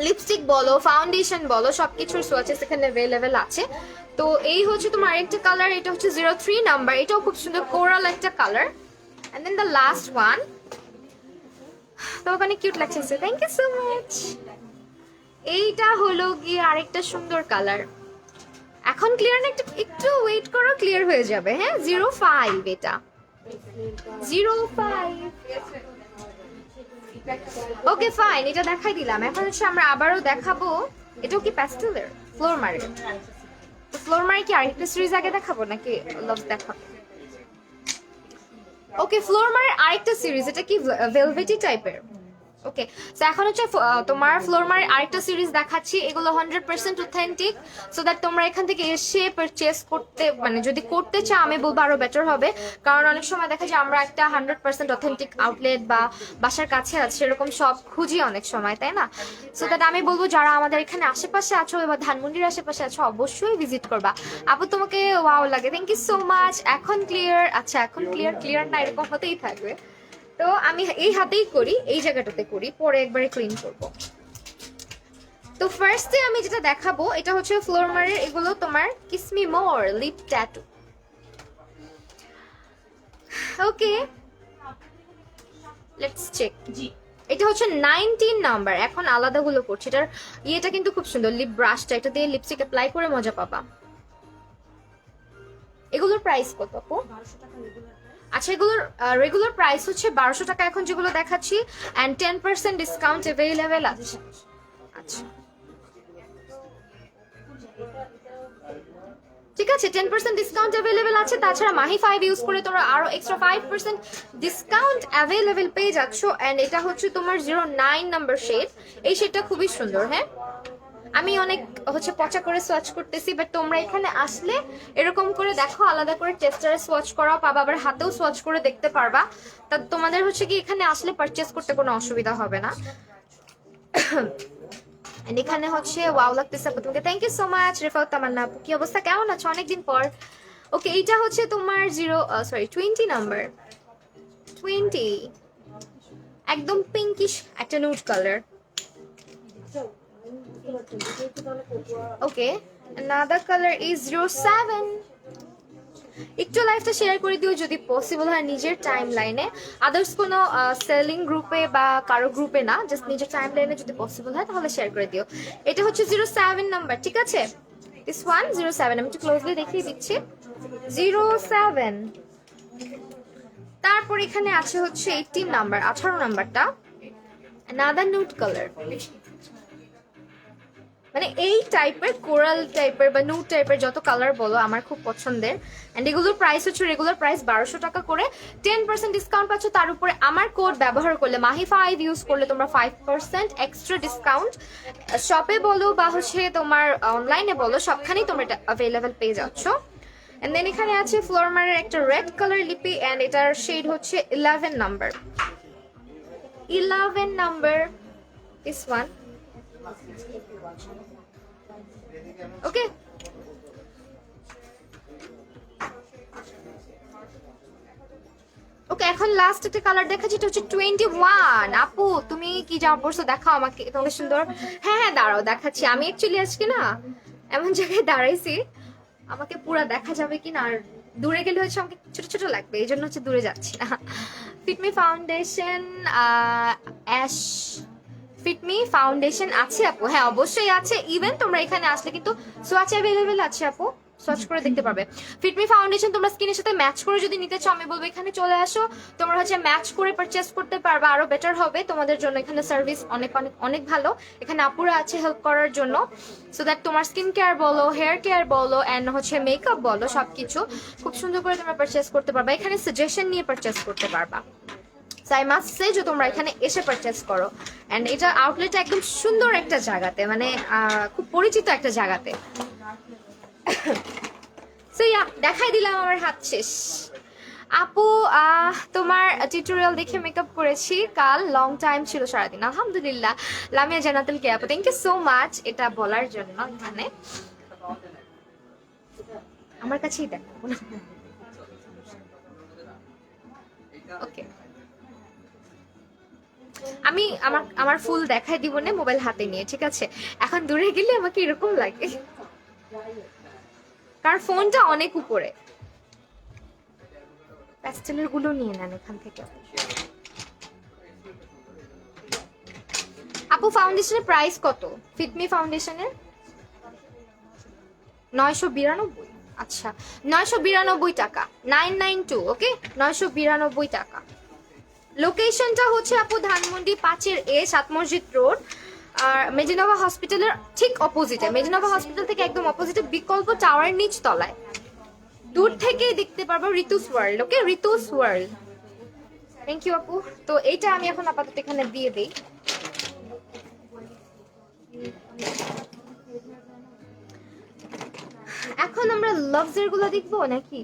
[SPEAKER 1] লিপস্টিক বলো, ফাউন্ডেশন বলো, সবকিছুর সোয়াচেস এখানে অ্যাভেলেবেল আছে। তো এই হচ্ছে তোমার আরেকটা কালার, এটা হচ্ছে 03 নাম্বার, এটাও খুব সুন্দর কোরাল একটা colour. And then the last one, তোমাকে অনেক কিউট লাগছে, থ্যাংক ইউ সো মাচ। এইটা হলো গিয়ে আরেকটা সুন্দর কালার। এখন ক্লিয়ার না, একটু ওয়েট করো, ক্লিয়ার হয়ে যাবে। হ্যাঁ, 05 এটা 05। ওকে ফাইন, এটা দেখাই দিলাম। এখন হচ্ছে আমরা আবারও দেখাবো, এটাও কি প্যাস্টেলের ফ্লোর মারে। তো ফ্লোর মারে কি আরেকটা সিরিজ আগে দেখাবো নাকি লাভ দেখাবো? ওকে, ফ্লোর মারের আরেকটা সিরিজ, এটা কি ভেলভেটি টাইপের। ওকে, সো এখন হচ্ছে তোমার ফ্লোর মারের আরেকটা সিরিজ দেখাচ্ছি। এগুলো 100% অথেন্টিক, সো দ্যাট তোমরা এখান থেকে এসে পারচেস করতে, মানে যদি করতে চাও আমি বলবো আরো বেটার হবে। কারণ অনেক সময় দেখা যায় আমরা একটা 100% অথেন্টিক আউটলেট বা বাসার কাছে আছে এরকম সব খুঁজি অনেক সময়, তাই না? সো দ্যাট আমি বলবো যারা আমাদের এখানে আশেপাশে আছো বা ধানমন্ডির আশেপাশে আছো অবশ্যই ভিজিট করবা। আপু তোমাকে ওয়াও লাগে, থ্যাংক ইউ সো মাচ। এখন ক্লিয়ার? আচ্ছা এখন ক্লিয়ার না, এরকম হতেই থাকবে। তো আমি এই হাতেই করি, এই জায়গাটাতে করি, পরে একবারে ক্লিন করব। তো ফার্স্টে আমি যেটা দেখাবো এটা হচ্ছে ফ্লোর মারের, এগুলো তোমার kiss me more lip tattoo. Okay, let's check.
[SPEAKER 2] জি,
[SPEAKER 1] এটা হচ্ছে 19 নাম্বার। এখন আলাদাগুলো করছি, এটার ইয়েটা কিন্তু খুব সুন্দর, লিপ ব্রাশটা, এটা দিয়ে লিপস্টিক অ্যাপ্লাই করে মজা পাবা। এগুলোর প্রাইস কত আপু?
[SPEAKER 2] 1200 টাকা রেগুলার।
[SPEAKER 1] আচ্ছা, এগুলোর রেগুলার প্রাইস হচ্ছে 1200 টাকা এখন যেগুলো দেখাচ্ছি, এন্ড 10% ডিসকাউন্ট অ্যাভেলেবেল আছে। আচ্ছা ঠিক আছে, 10% ডিসকাউন্ট অ্যাভেলেবেল আছে। তাছাড়া মাহি 5 ইউজ করে তোমরা আরো এক্সট্রা 5% ডিসকাউন্ট অ্যাভেলেবেল পেয়ে যাচ্ছ। এন্ড এটা হচ্ছে তোমার 09 নাম্বার শেড। এই শেডটা খুবই সুন্দর। হ্যাঁ, আমি অনেক হচ্ছে পচা করে সোয়াচ করতেছি, বাট তোমরা এখানে আসলে এরকম করে দেখো, আলাদা করে টেস্টারে সোয়াচ করাও পাবা, আবার হাতেও সোয়াচ করে দেখতে পারবা। তা তোমাদের হচ্ছে কি এখানে আসলে পারচেজ করতে কোনো অসুবিধা হবে না। এন্ড এখানে হচ্ছে ওয়াও লাগতেছে আপু তোমাকে, thank you so much. Refat Tamanna আপু, কি অবস্থা, কেমন আছো? অনেকদিন পর। ওকে, এইটা হচ্ছে তোমার 20 নাম্বার, 20, একদম পিঙ্কিশ একটা nude colour. Okay, another color is 07. একটু লাইভটা শেয়ার করে দিও যদি পসিবল হয় নিজের টাইম লাইনে, আদার্স কোনো সেলিং গ্রুপে বা কারো গ্রুপে না, জাস্ট নিজের টাইম লাইনে যদি পসিবল হয় তাহলে শেয়ার করে দিও। এটা হচ্ছে 07 নাম্বার, ঠিক আছে? দিস ওয়ান 07, আমি একটু ক্লোজলি দেখিয়ে দিচ্ছি, 07। তারপর এখানে আছে হচ্ছে 18 নাম্বার, 18 নাম্বারটা, another nude color। মানে এই টাইপের কোরাল টাইপের বা নুড টাইপের যত কালার বলো আমার খুব পছন্দের। এন্ড এগুলোর প্রাইস হচ্ছে রেগুলার প্রাইস 1200 টাকা করে, 10% ডিসকাউন্ট পাচ্ছ। তার উপরে আমার কোড ব্যবহার করলে, মাহি 5 ইউজ করলে তোমরা 5% এক্সট্রা ডিসকাউন্ট শপে বলো বা হচ্ছে তোমার অনলাইনে বলো, সবখানেই তোমরা এটা অ্যাভেলেবেল পেয়ে যাচ্ছ। এন্ড দেন এখানে আছে ফ্লোর মারের একটা রেড কালার লিপি, এন্ড এটার শেড হচ্ছে 11 নাম্বার, 11 নাম্বার, দিস ওয়ান। ওকে, ওকে, এখন লাস্ট একটা কালার দেখাচ্ছি, এটা হচ্ছে 21। আপু তুমি কি জামা পরছো দেখাও আমাকে, তোমাকে সুন্দর। হ্যাঁ হ্যাঁ, দাঁড়াও দেখাচ্ছি। আমি অ্যাকচুয়ালি আজকে না এমন জায়গায় দাঁড়াইছি, আমাকে পুরো দেখা যাবে কিনা, আর দূরে গেলে হচ্ছে আমাকে ছোট ছোট লাগবে, এই জন্য হচ্ছে দূরে যাচ্ছি না। Fit Me foundation, ash Fit Me foundation আছে আপু? হ্যাঁ অবশ্যই আছে। ইভেন তোমরা এখানে আসলে কিন্তু সোয়াচ অ্যাভেলেবেল আছে আপু, সোয়াচ করে দেখতে পারবে। ফিটমি ফাউন্ডেশন তোমরা স্কিনের সাথে ম্যাচ করে যদি নিতে চাও আমি বলবো এখানে চলে আসো, তোমরা হচ্ছে ম্যাচ করে পারচেস করতে পারবে, আরো বেটার হবে তোমাদের জন্য। এখানে সার্ভিস অনেক অনেক অনেক ভালো, এখানে আপুরা আছে হেল্প করার জন্য, সো দ্যাট তোমার স্কিন কেয়ার বলো, হেয়ার কেয়ার বলো, অ্যান্ড হচ্ছে মেকআপ বলো, সবকিছু খুব সুন্দর করে তোমরা পারচেস করতে পারবা। এখানে সাজেশন নিয়ে পারচেস করতে পারবা। আই মাস্ট সে যে তোমরা এখানে এসে পারচেস করো। অ্যান্ড এটা আউটলেটটা একদম সুন্দর একটা জায়গাতে, মানে খুব পরিচিত একটা জায়গাতে। সো ইয়া, দেখাই দিলাম আমার হাত শেষ। আপু তোমার টিউটোরিয়াল দেখে মেকআপ করেছি কাল, লং টাইম ছিল সারাদিন, আলহামদুলিল্লাহ। লামিয়া জান্নাতুল কে আপু, থ্যাংক ইউ সো মাচ এটা বলার জন্য। এখানে আমার কাছেই দেখো। ওকে, আমি আমার ফুল দেখাই দিব না মোবাইল হাতে নিয়ে, ঠিক আছে? এখন দূরে গেলে আমাকে এরকম লাগে, কারণ ফোনটা অনেক উপরে। প্যাস্টেলের গুলো নিয়ে নেন এখান থেকে। আপু ফাউন্ডেশনের প্রাইস কত? ফিটমি ফাউন্ডেশনের 992। আচ্ছা, 992 টাকা, 992। ওকে, 992 টাকা। লোকেশনটা হচ্ছে আপু ধানমন্ডি 5-এর A, 7 মসজিদ রোড। আর মেডিনোভা হসপিটালের ঠিক অপোজিটে, মেডিনোভা হসপিটাল থেকে একদম অপোজিটে বিকল্প টাওয়ারের নিচ তলায়। দূর থেকেই দেখতে পারবো Ritu's world. Okay, Ritu's world. Thank you আপু। তো এইটা আমি এখন আপাতত এখানে দিয়ে দেই। এখন আমরা লাভজের গুলো দেখবো নাকি?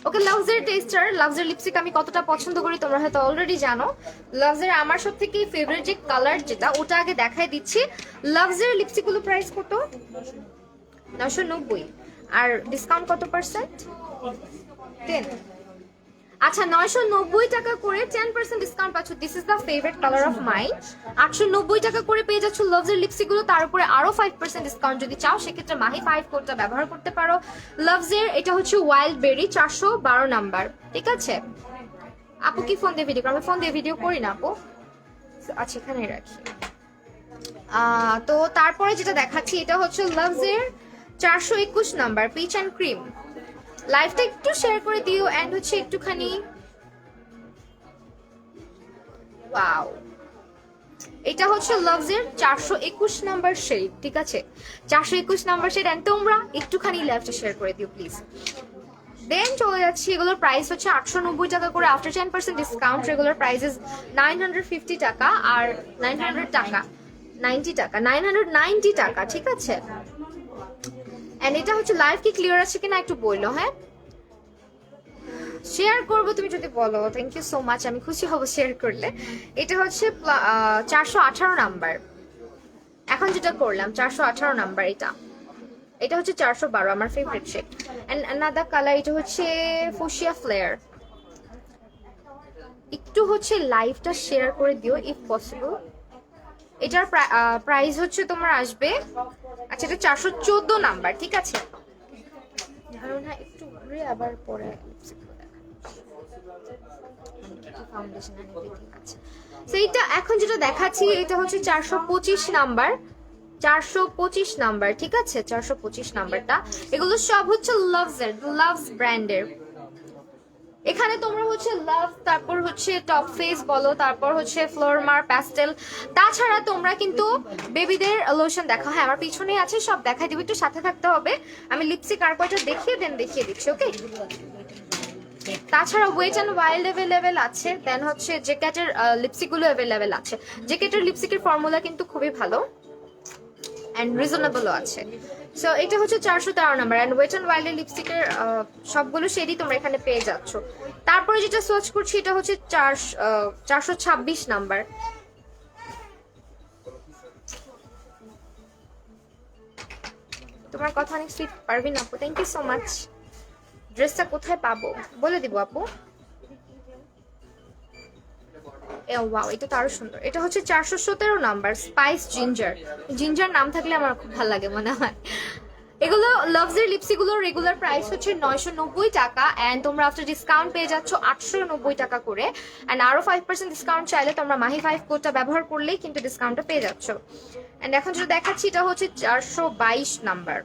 [SPEAKER 1] ওকে, লাভজের টেস্টার, লাভজের লিপস্টিক আমি কতটা পছন্দ করি তোমরা হয়তো অলরেডি জানো। লাভজের আমার সব থেকে ফেভারিট যে কালার যেটা, ওটা আগে দেখাই দিচ্ছি। লাভজের লিপস্টিক গুলো প্রাইস কত? 990। আর ডিসকাউন্ট কত পার্সেন্ট? 10। আচ্ছা, 990 টাকা করে 10% ডিসকাউন্ট পাচ্ছ। This is the favourite colour of mine. 890 টাকা করে পেয়ে যাচ্ছ লাভজের লিপস্টিক গুলো, তার উপরে আরো 5% ডিসকাউন্ট যদি চাও, সেক্ষেত্রে মাহি 5 কোডটা ব্যবহার করতে পারো। লাভজের এটা হচ্ছে ওয়াইল্ড বেরি 412 নাম্বার, ঠিক আছে? আপু কি ফোন দিয়ে ভিডিও করো? আমি ফোন দিয়ে ভিডিও করি না আপু। আচ্ছা, এখানে রাখি। তো তারপরে যেটা দেখাচ্ছি এটা হচ্ছে লাভজের 421 নাম্বার পিচ অ্যান্ড ক্রিম। লাইভটা একটু শেয়ার করে দিও এন্ড হচ্ছে একটুখানি। ওয়াও, এটা হচ্ছে লাভজের 421 নাম্বার শেড, ঠিক আছে? 421 নাম্বার শেড। এন্ড তোমরা একটুখানি লাইভটা শেয়ার করে দিও প্লিজ। দেন চলে যাচ্ছি, এগুলোর প্রাইস হচ্ছে 890 টাকা করে। After 10% discount regular price is 950 টাকা। আর 900 টাকা, 90 টাকা, 990 টাকা, ঠিক আছে? এন্ড এটা হচ্ছে লাইভ কি ক্লিয়ার আছে কিনা একটু বললো। হ্যাঁ, শেয়ার করবো তুমি যদি বলো। থ্যাংক ইউ সো মাচ, আমি খুশি হব শেয়ার করলে। এটা হচ্ছে 418 নাম্বার। এখন যেটা করলাম 418 নাম্বার, এটা হচ্ছে 412, আমার favourite shade. And another colour, এটা হচ্ছে ফুশিয়া ফ্লেয়ার। একটু হচ্ছে লাইভটা শেয়ার করে দিও ইফ পসিবল। এটার প্রাইস হচ্ছে তোমার আসবে, আচ্ছা এটা 414 নাম্বার, ঠিক আছে? ধারণা একটু ঘুরে আবার পরে ফাউন্ডেশন আছে। তো এইটা এখন যেটা দেখাচ্ছি এটা হচ্ছে 425 নাম্বার, 425 নাম্বার, ঠিক আছে? 425 নাম্বারটা। এগুলো সব হচ্ছে লাভজের, লাভস ব্র্যান্ডের। এখানে তোমরা হচ্ছে লাভ, তারপর হচ্ছে টপ ফেস বলো, তারপর হচ্ছে ফ্লোরমার, প্যাস্টেল। তাছাড়া তোমরা কিন্তু বেবিদের লোশন দেখো। হ্যাঁ, আমার পিছনেই আছে, সব দেখাই দিব, একটু সাথে থাকতে হবে। আমি লিপস্টিক আর কয়টা দেখিয়ে দেখিয়ে দিচ্ছি। ওকে, তাছাড়া ওয়েট অ্যান্ড ওয়াইল্ড অ্যাভেলেবেল আছে। দেন হচ্ছে জেকেটের লিপস্টিক গুলো অ্যাভেলেবেল আছে। জেকেটের লিপস্টিকের ফর্মুলা কিন্তু খুবই ভালো এন্ড রিজনেবলও আছে। সো এটা হচ্ছে 413 number. And Wet and Wild লিপস্টিকের সবগুলো শেডই তোমরা এখানে পেয়ে যাচ্ছ। তারপরে যেটা সোয়াচ করছি এটা হচ্ছে 426 নাম্বার। তোমার কথা অনেক সুইট, পারবিন আপু, থ্যাংক ইউ সো মাচ। ড্রেসটা কোথায় পাবো বলে দিব আপু। ওয়াও, এটা তো আরো সুন্দর। এটা হচ্ছে 417 নাম্বার, স্পাইস জিঞ্জার। জিঞ্জার নাম থাকলে আমার খুব ভালো লাগে মনে হয়। এগুলো লাভজের লিপস্টিক গুলো রেগুলার প্রাইস হচ্ছে 990 টাকা এন্ড তোমরা আফটার ডিসকাউন্ট পেয়ে যাচ্ছ 890 টাকা করে। এন্ড আরো 5% ডিসকাউন্ট চাইলে তোমরা মাহি 5 কোডটা ব্যবহার করলেই কিন্তু ডিসকাউন্টটা পেয়ে যাচ্ছ। এন্ড এখন যেটা দেখাচ্ছি এটা হচ্ছে 422 নাম্বার।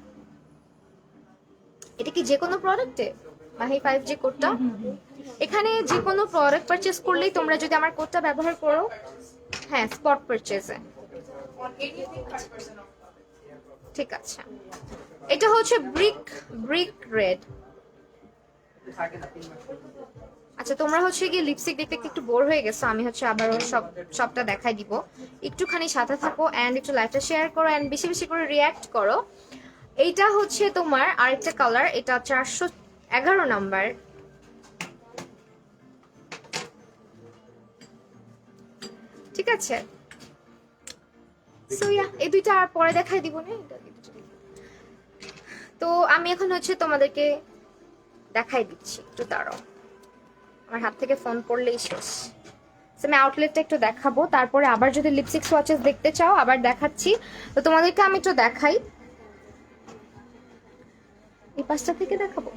[SPEAKER 1] এটা কি যে কোনো প্রোডাক্টে মাহি 5 যে কোডটা? এখানে যে কোনো প্রোডাক্ট পারচেজ করলেই তোমরা যদি আমার কোডটা ব্যবহার করো, হ্যাঁ স্পট পারচেজে, ঠিক আছে? এটা হচ্ছে ব্রিক রেড। আচ্ছা, তোমরা হচ্ছে গিয়ে লিপস্টিক দেখতে একটু বোর হয়ে গেছো, আমি হচ্ছে আবারও সবটা দেখাই দিব। একটুখানি সাথে থাকো এন্ড একটু লাইভটা শেয়ার করো এন্ড বেশি বেশি করে রিয়াক্ট করো। এইটা হচ্ছে তোমার আরেকটা কালার, এটা 411 নাম্বার। ঠিক আছে, সো ইয়া এই দুইটা আর পরে দেখাই দিব না, তো আমি এখন হচ্ছে তোমাদেরকে দেখাই দিচ্ছি, একটু দাঁড়াও, আমার হাত থেকে ফোন পড়লেই শেষ। আমি আউটলেটটা একটু দেখাবো, তারপরে আবার যদি লিপস্টিক সোয়াচেস দেখতে চাও আবার দেখাচ্ছি। তো তোমাদেরকে আমি একটু দেখাই, এই পাশটা থেকে দেখাবো।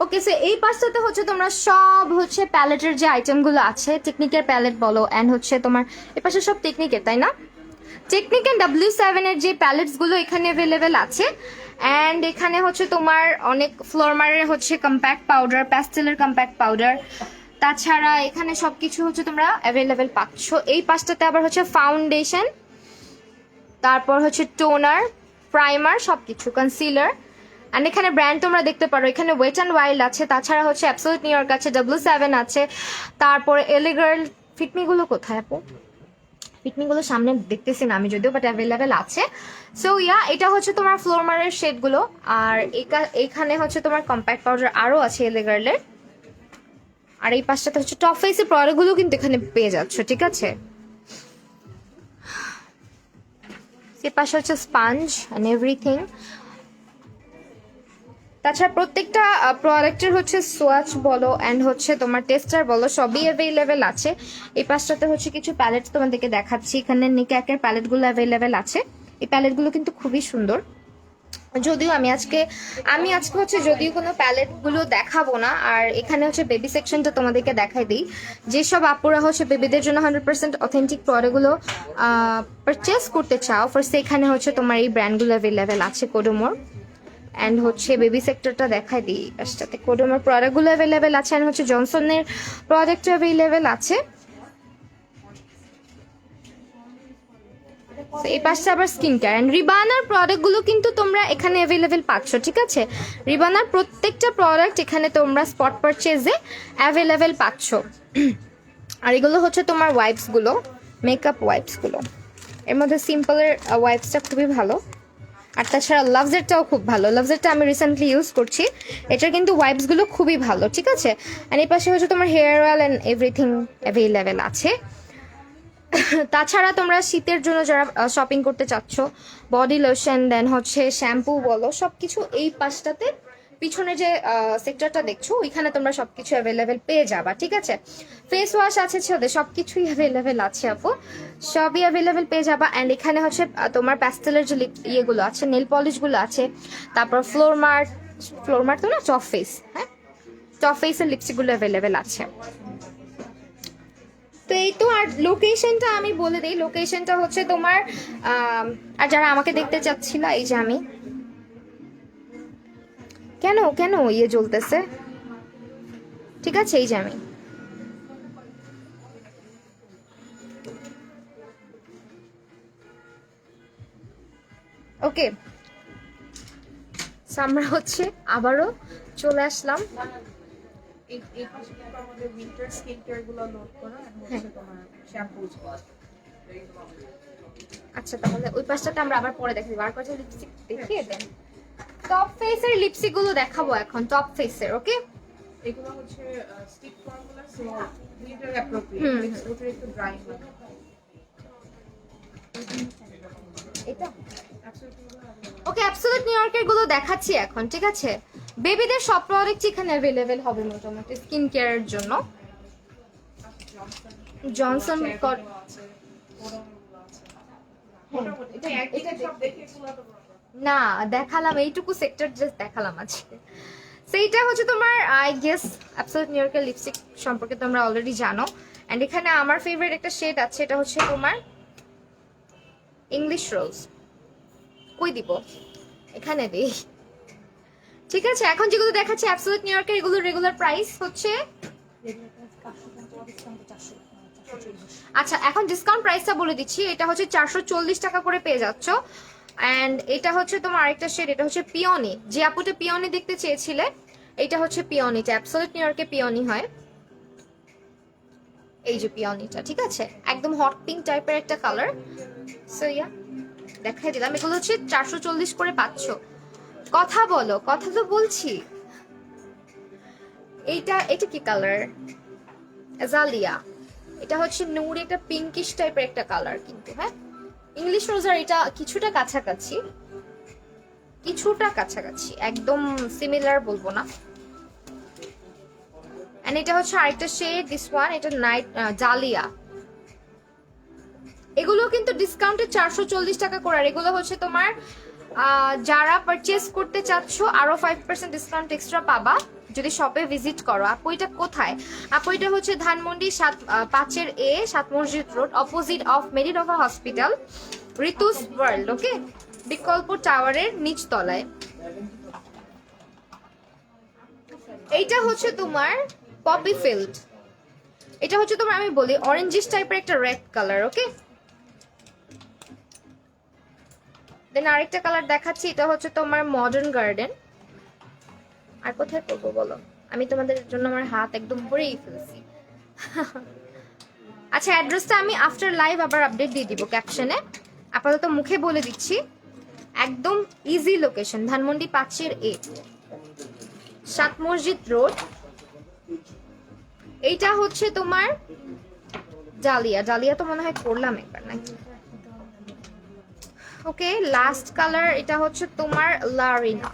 [SPEAKER 1] ওকে, সো এই পাশটাতে হচ্ছে তোমরা সব হচ্ছে প্যালেটের যে আইটেমগুলো আছে, টেকনিকের প্যালেট বলো, অ্যান্ড হচ্ছে তোমার এই পাশে সব টেকনিকের, তাই না? টেকনিক অ্যান্ড W7 এর যে প্যালেটসগুলো এখানে অ্যাভেলেবেল আছে। অ্যান্ড এখানে হচ্ছে তোমার অনেক ফ্লোরমারের হচ্ছে কম্প্যাক্ট পাউডার, প্যাস্টেলের কম্প্যাক্ট পাউডার, তাছাড়া এখানে সবকিছু হচ্ছে তোমরা অ্যাভেলেবেল পাচ্ছ। এই পাশটাতে আবার হচ্ছে ফাউন্ডেশন, তারপর হচ্ছে টোনার, প্রাইমার, সবকিছু, কনসিলার। অ্যান্ড এখানে ব্র্যান্ড তোমরা দেখতে পারো, এখানে ওয়েট অ্যান্ড ওয়াইল্ড আছে, তাছাড়া হচ্ছে অ্যাবসোলিউট নিউ ইয়র্ক আছে, W7 আছে, তারপরে এলি গার্ল। ফিটমিগুলো কোথায় আপু? ফিটমিগুলো সামনে দেখতেছি না আমি যদিও, বাট অ্যাভেলেবেল আছে। সো ইয়া এটা হচ্ছে তোমার ফ্লোরমারের শেডগুলো, আর এখানে হচ্ছে তোমার কম্প্যাক্ট পাউডার আরও আছে এলি গার্লের। আর এই পাশটাতে হচ্ছে টপ ফেসের প্রোডাক্টগুলো কিন্তু এখানে পেয়ে যাচ্ছ, ঠিক আছে? এর পাশে হচ্ছে স্পঞ্জ অ্যান্ড এভরিথিং। তাছাড়া প্রত্যেকটা প্রোডাক্টের হচ্ছে সোয়াচ বলো অ্যান্ড হচ্ছে তোমার টেস্টার বলো সবই অ্যাভেলেবেল আছে। এই পাশটাতে হচ্ছে কিছু প্যালেট তোমাদেরকে দেখাচ্ছি, এখানে নিক্যাকের প্যালেটগুলো অ্যাভেলেবেল আছে। এই প্যালেটগুলো কিন্তু খুবই সুন্দর, যদিও আমি আজকে হচ্ছে যদিও কোনো প্যালেটগুলো দেখাবো না। আর এখানে হচ্ছে বেবি সেকশনটা তোমাদেরকে দেখাই দিই, যেসব আপুরা হচ্ছে বেবিদের জন্য 100% অথেন্টিক প্রোডাক্টগুলো পারচেস করতে চাও, ফার্স্ট এখানে হচ্ছে তোমার এই ব্র্যান্ডগুলো অ্যাভেলেবেল আছে, কোডোমোর। অ্যান্ড হচ্ছে বেবি সেক্টরটা দেখাই দিই, পাশটাতে কোডোমোর প্রোডাক্টগুলো অ্যাভেলেবেল আছে, অ্যান্ড হচ্ছে জনসনের প্রোডাক্ট অ্যাভেলেবেল আছে। এই পাশে আবার স্কিন কেয়ার অ্যান্ড রিবানার প্রোডাক্টগুলো কিন্তু তোমরা এখানে অ্যাভেলেবেল পাচ্ছ, ঠিক আছে? রিবানার প্রত্যেকটা প্রোডাক্ট এখানে তোমরা স্পট পারচেজে অ্যাভেলেবেল পাচ্ছ। আর এগুলো হচ্ছে তোমার ওয়াইপসগুলো, মেকআপ ওয়াইপসগুলো। এর মধ্যে সিম্পলের ওয়াইপসটা খুবই ভালো, আর তাছাড়া লাভজেরটাও খুব ভালো। লাভজেরটা আমি রিসেন্টলি ইউজ করছি, এটার কিন্তু ওয়াইপসগুলো খুবই ভালো, ঠিক আছে? আর এই পাশে হচ্ছে তোমার hair oil and everything available আছে। তাছাড়া তোমরা শীতের জন্য যারা শপিং করতে চাচ্ছ, বডি লোশন দেন হচ্ছে শ্যাম্পু বলো, সবকিছু এই পাশটাতে পিছনে যে সেক্টরটা দেখছো ওইখানে তোমরা সবকিছু অ্যাভেলেবেল পেয়ে যাবা, ঠিক আছে? ফেস ওয়াশ আছে ওদের, সবকিছুই অ্যাভেলেবেল আছে আপু, সবই অ্যাভেলেবেল পেয়ে যাবা। অ্যান্ড এখানে হচ্ছে তোমার প্যাস্টেলের যে ইয়েগুলো আছে, নেল পলিশগুলো আছে, তারপর ফ্লোরমার তো না, টপ ফেস, হ্যাঁ টপ ফেসের লিপস্টিকগুলো অ্যাভেলেবেল আছে। তো এই তো, আর লোকেশনটা আমি বলে দিই, লোকেশনটা হচ্ছে তোমার আর যারা আমাকে দেখতে চাচ্ছিল, এই যে আমি কেন কেন ইয়ে জ্বলতেছে, ঠিক আছে? এই যে আমি ওকে, আমরা হচ্ছে আবারও চলে আসলাম।
[SPEAKER 3] এই পাশে কিন্তু আমাদের উইন্টার স্কিন কেয়ার গুলো লোড করা আর হচ্ছে তোমার শ্যাম্পুজ।
[SPEAKER 1] আচ্ছা তাহলে ওই পাশটাতে আমরা আবার পরে দেখে দেবো, আর কয়েকটা লিপস্টিক দেখিয়ে দেন। টপ ফেসের লিপস্টিক গুলো দেখাবো এখন, টপ ফেসের। ওকে,
[SPEAKER 3] এগুলো হচ্ছে stick formula, so winter appropriate, ওটার একটু ড্রাই হয়।
[SPEAKER 1] এটা ওকে, অ্যাবসলিউট নিউ ইয়র্কের গুলো দেখাচ্ছি এখন, ঠিক আছে? বেবিদের সব প্রোডাক্ট এখানে অ্যাভেলেবেল হবে মোটামুটি স্কিন কেয়ারের জন্য। জনসন না দেখালাম, এইটুকু সেক্টর জাস্ট দেখালাম আজকে। সেইটা হচ্ছে তোমার আই গেস অ্যাবসলিউট নিউ ইয়র্কের লিপস্টিক সম্পর্কে তোমরা অলরেডি জানো। অ্যান্ড এখানে আমার ফেভারিট একটা শেড আছে, এটা হচ্ছে তোমার ইংলিশ রোজ। কই দিব? এখানে দিই, ঠিক আছে? এখন যেগুলো দেখাচ্ছি অ্যাবসলিউট নিউ ইয়র্কের, এগুলোর রেগুলার প্রাইস হচ্ছে, আচ্ছা এখন ডিসকাউন্ট প্রাইসটা বলে দিচ্ছি, এটা হচ্ছে 440 টাকা করে পেয়ে যাচ্ছ। অ্যান্ড এটা হচ্ছে তোমার আরেকটা শেড, এটা হচ্ছে পিওনি, যে আপুটা পিওনি দেখতে চেয়েছিলে, এটা হচ্ছে পিওনিটা, অ্যাবসলিউট নিউ ইয়র্কে পিওনি হয়, এই যে পিওনিটা, ঠিক আছে? একদম হট পিঙ্ক টাইপের একটা কালার। সো ইয়া দেখাই দিলাম, এগুলো হচ্ছে 440 করে পাচ্ছ। কথা বলো, কথা তো বলছি। এটা কি কালার? অ্যাজালিয়া। এটা হচ্ছে নুড়ি, একটা পিঙ্কিশ টাইপের একটা কালার কিন্তু, হ্যাঁ ইংলিশ রোজার এটা কিছুটা কাছাকাছি, একদম সিমিলার বলবো না। এন্ড এটা হচ্ছে আরেকটা শেড, দিস ওয়ান, এটা নাইট জালিয়া। এগুলো কিন্তু ডিসকাউন্টে 440 টাকা করে, আর এগুলো হচ্ছে তোমার যারা পারচেজ করতে চাচ্ছ আরো 5% ডিসকাউন্ট এক্সট্রা পাবা যদি শপে ভিজিট করো। আপু এটা কোথায়? আপু এটা হচ্ছে ধানমন্ডি 5-এর A, 7 মসজিদ road, opposite of Marinova hospital, Ritu's world, okay, Bikalpa টাওয়ারের নিচ তলায়। এইটা হচ্ছে তোমার পপি ফিল্ড, এটা হচ্ছে তোমার আমি বলি অরেঞ্জিশ টাইপের একটা রেড কালার, ওকে। দেন আরেকটা কালার দেখাচ্ছি, এটা হচ্ছে তোমার মডার্ন গার্ডেন। আর কোথায় করবো বলো, আমি তোমাদের জন্য আমার হাত একদম ভরেই ফেলছি। আচ্ছা অ্যাড্রেসটা আমি আফটার লাইভ আবার আপডেট দিয়ে দিব ক্যাপশনে, আপাতত মুখে বলে দিচ্ছি। একদম ইজি লোকেশন, ধানমন্ডি 5-এর A, 7 মসজিদ রোড। এইটা হচ্ছে তোমার ডালিয়া, ডালিয়া তো মনে হয় করলাম একবার নাকি। ওকে, লাস্ট কালার এটা হচ্ছে তোমার লারিনা।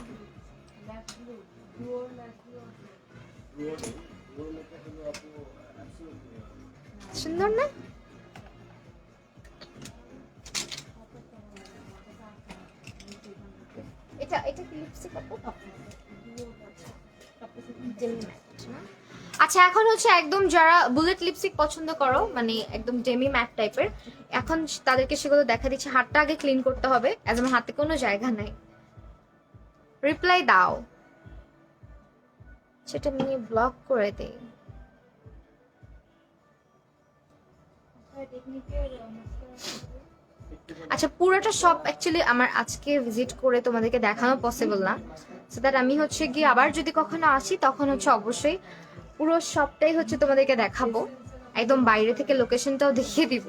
[SPEAKER 1] সুন্দর না? এটা কি লিপস্টিক আপু? আচ্ছা এখন হচ্ছে একদম যারা বুলেট লিপস্টিক পছন্দ করো, মানে একদম ডেমি ম্যাট টাইপের, এখন তাদেরকে সেগুলো দেখা দিচ্ছে। হাতটা আগে ক্লিন করতে হবে, আজ আমার হাতে কোনো জায়গা নাই। রিপ্লাই দাও, সেটা নিয়ে ব্লক করে দেই। আচ্ছা পুরোটা সব অ্যাকচুয়ালি আমার আজকে ভিজিট করে তোমাদেরকে দেখানো পসিবল না, সো দ্যাট আমি হচ্ছে গিয়ে আবার যদি কখনো আসি তখন হচ্ছে অবশ্যই পুরো সবটাই হচ্ছে তোমাদেরকে দেখাবো, একদম বাইরে থেকে লোকেশনটাও দেখিয়ে দিব।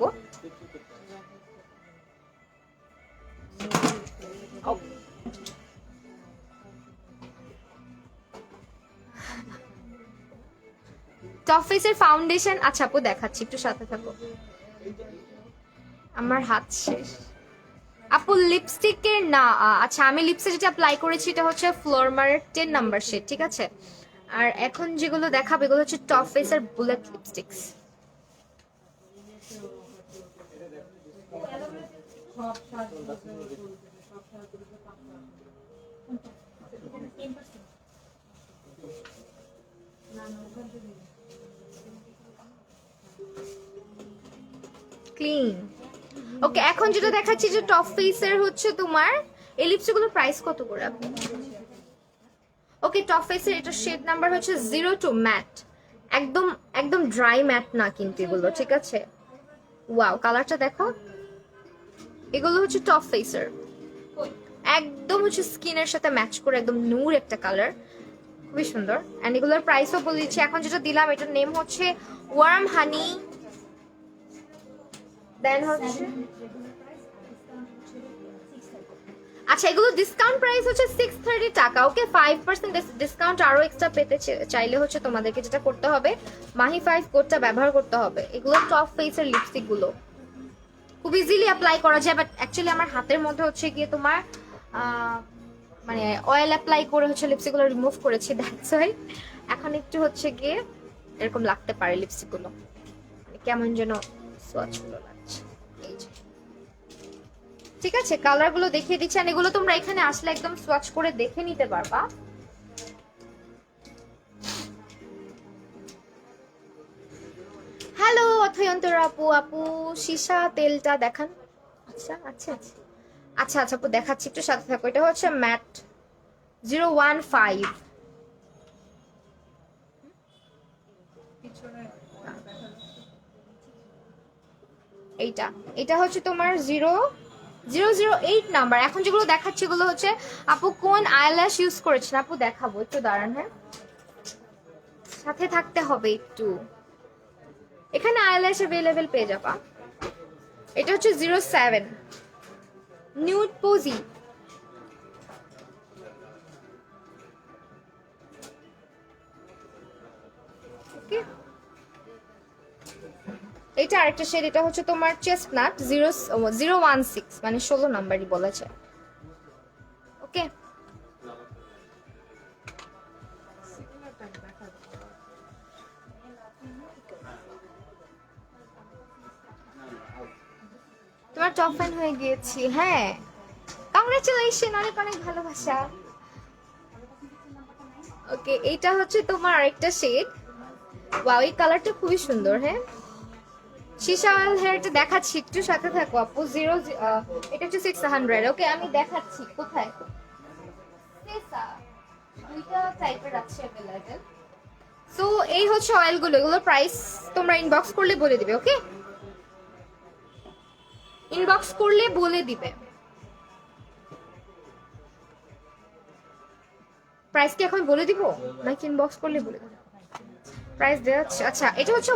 [SPEAKER 1] টপ ফেসের ফাউন্ডেশন, আচ্ছা আপু দেখাচ্ছি, একটু সাথে থাকো, আমার হাত শেষ। আপু লিপস্টিকের না, আচ্ছা আমি লিপস্টিক যেটা অ্যাপ্লাই করেছি এটা হচ্ছে ফ্লোরমারের 10 নাম্বার শেড, ঠিক আছে। আর এখন যেগুলো দেখাবো এগুলো হচ্ছে টপ ফেসের বুলেট লিপস্টিক্স। ক্লিন। ওকে এখন যেটা দেখাচ্ছি যে টপ ফেসের হচ্ছে তোমার এই লিপস্টিকগুলোর প্রাইস কত করে আপনি? ওকে টপ ফেসের এটা শেড নাম্বার হচ্ছে 02 ম্যাট, একদম একদম ড্রাই ম্যাট না কিন্তু এগুলো, ঠিক আছে। ওয়াও কালারটা দেখো, এগুলো হচ্ছে টপ ফেসের, একদম হচ্ছে স্কিনের সাথে ম্যাচ করে একদম নূর একটা কালার, খুবই সুন্দর। এন্ড এগুলোর প্রাইসও বলে দিচ্ছি, এখন যেটা দিলাম এটার নেম হচ্ছে ওয়ার্ম হানি। দেন হচ্ছে আচ্ছা এগুলো ডিসকাউন্ট প্রাইস হচ্ছে 630 টাকা, ওকে। 5% ডিসকাউন্ট আরো এক্সট্রা পেতে চাইলে হচ্ছে তোমাদেরকে যেটা করতে হবে মাহি 5 কোডটা ব্যবহার করতে হবে। এগুলো টপ ফেসের লিপস্টিক গুলো খুব ইজিলি অ্যাপ্লাই করা যায়, বাট অ্যাকচুয়ালি আমার হাতের মধ্যে হচ্ছে গিয়ে তোমার মানে অয়েল অ্যাপ্লাই করে হচ্ছে লিপস্টিক গুলো রিমুভ করেছি, দ্যাটস ওয়াই এখন একটু হচ্ছে গিয়ে এরকম লাগতে পারে লিপস্টিক গুলো, মানে কেমন যেন সোয়াচ গুলো লাগছে। এই যে ঠিক আছে কালার গুলো দেখিয়ে দিচ্ছি, আর এগুলো তোমরা এখানে আসলে একদম সোয়াচ করে দেখে নিতে পারবা। হ্যালো অথয়ন্তর আপু, আপু সীসা তেলটা দেখান। আচ্ছা আচ্ছা আচ্ছা আচ্ছা আচ্ছা আপু দেখাচ্ছি, একটু সাথে থাকো। এটা হচ্ছে ম্যাট 015, এইটা এটা হচ্ছে তোমার 008 নাম্বার। এখন যেগুলো দেখাচ্ছি এগুলো হচ্ছে আপু কোন আইল্যাশ ইউজ করেছেন আপু দেখাবো, একটু দাঁড়ান, হ্যাঁ সাথে থাকতে হবে একটু। এখানে আইল্যাশ अवेलेबल পেয়ে যাবা। এটা হচ্ছে 07, নিউড পোজি। ওকে, এটা আরেকটা শেড, এটা হচ্ছে তোমার চেস্টনাট 016 মানে 16 নাম্বারই বলেছে। ওকে,
[SPEAKER 3] সিমিলারটা দেখা যাবে।
[SPEAKER 1] তোমার টপ ফ্যান হয়ে গিয়েছি। হ্যাঁ, কংগ্রেচুলেশন, অনেক অনেক ভালোবাসা। ওকে, এইটা হচ্ছে তোমার আরেকটা শেড। ওয়াও, এই কালারটা খুবই সুন্দর। হ্যাঁ, শিশাল হেয়ারটা দেখাচ্ছি, একটু সাথে থাকো আপু। এটা হচ্ছে 600। ওকে, আমি দেখাচ্ছি কোথায়। দুইটা টাইপের আছে अवेलेबल। সো এই হচ্ছে অয়েলগুলো, এগুলোর প্রাইস তোমরা ইনবক্স করলে বলে দিবে। ওকে, ইনবক্স করলে বলে দিবে। প্রাইস কি এখন বলে দিব নাকি ইনবক্স করলে বলে দিব? প্রাইস দেওয়া আছে। আচ্ছা, এটা হচ্ছে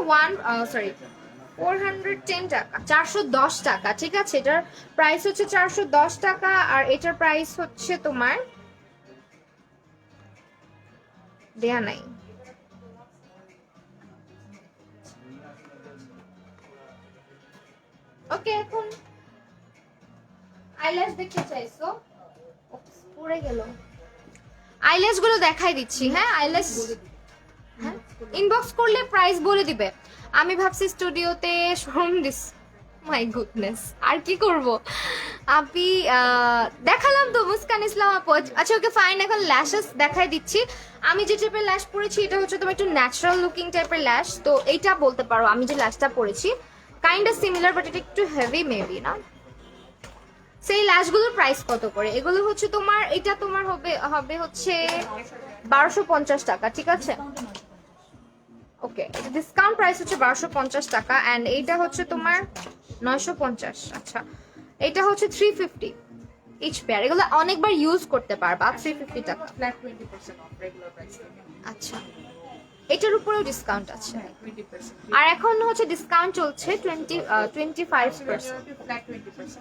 [SPEAKER 1] 410 টাকা, 410 টাকা। ঠিক আছে, এটার প্রাইস হচ্ছে 410 টাকা। আর এটার প্রাইস হচ্ছে তোমার দেয়া নাই। ওকে, এখন আইল্যাশ দেখতে চাইছো? পড়ে গেল। আইল্যাশ গুলো দেখাই দিচ্ছি। হ্যাঁ, আইল্যাশ ইনবক্স করলে প্রাইস বলে দিবে। আমি ভাবছি স্টুডিওতে শোরুম দিস। মাই গুডনেস, আর কি করব আপি। দেখালাম তো মুস্কান ইসলাম আপু। আচ্ছা ওকে ফাইন, এখন ল্যাশেস দেখাই দিচ্ছি। আমি যে টাইপের ল্যাশ পরেছি এটা হচ্ছে তোমার একটু ন্যাচারাল লুকিং টাইপের ল্যাশ। তো এইটা বলতে পারো আমি যে ল্যাশটা পরেছি কাইন্ড অফ সিমিলার, বাট এটা একটু হেভি মেবি না। সেই ল্যাশগুলোর প্রাইস কত করে? এগুলো হচ্ছে তোমার, এটা তোমার হবে হবে হচ্ছে 1250 টাকা। ঠিক আছে, ওকে, ডিসকাউন্ট প্রাইস হচ্ছে 1250 টাকা। এন্ড এইটা হচ্ছে তোমার 950। আচ্ছা, এটা হচ্ছে 350 ইচ পেয়ার। এগুলো অনেকবার ইউজ করতে পারবা। 350 টাকা।
[SPEAKER 3] ফ্ল্যাট 20% অফ রেগুলার প্রাইস থেকে।
[SPEAKER 1] আচ্ছা, এটার উপরেও ডিসকাউন্ট আছে।
[SPEAKER 3] হ্যাঁ, 20%।
[SPEAKER 1] আর এখন হচ্ছে ডিসকাউন্ট চলছে 25%।
[SPEAKER 3] ফ্ল্যাট 20%।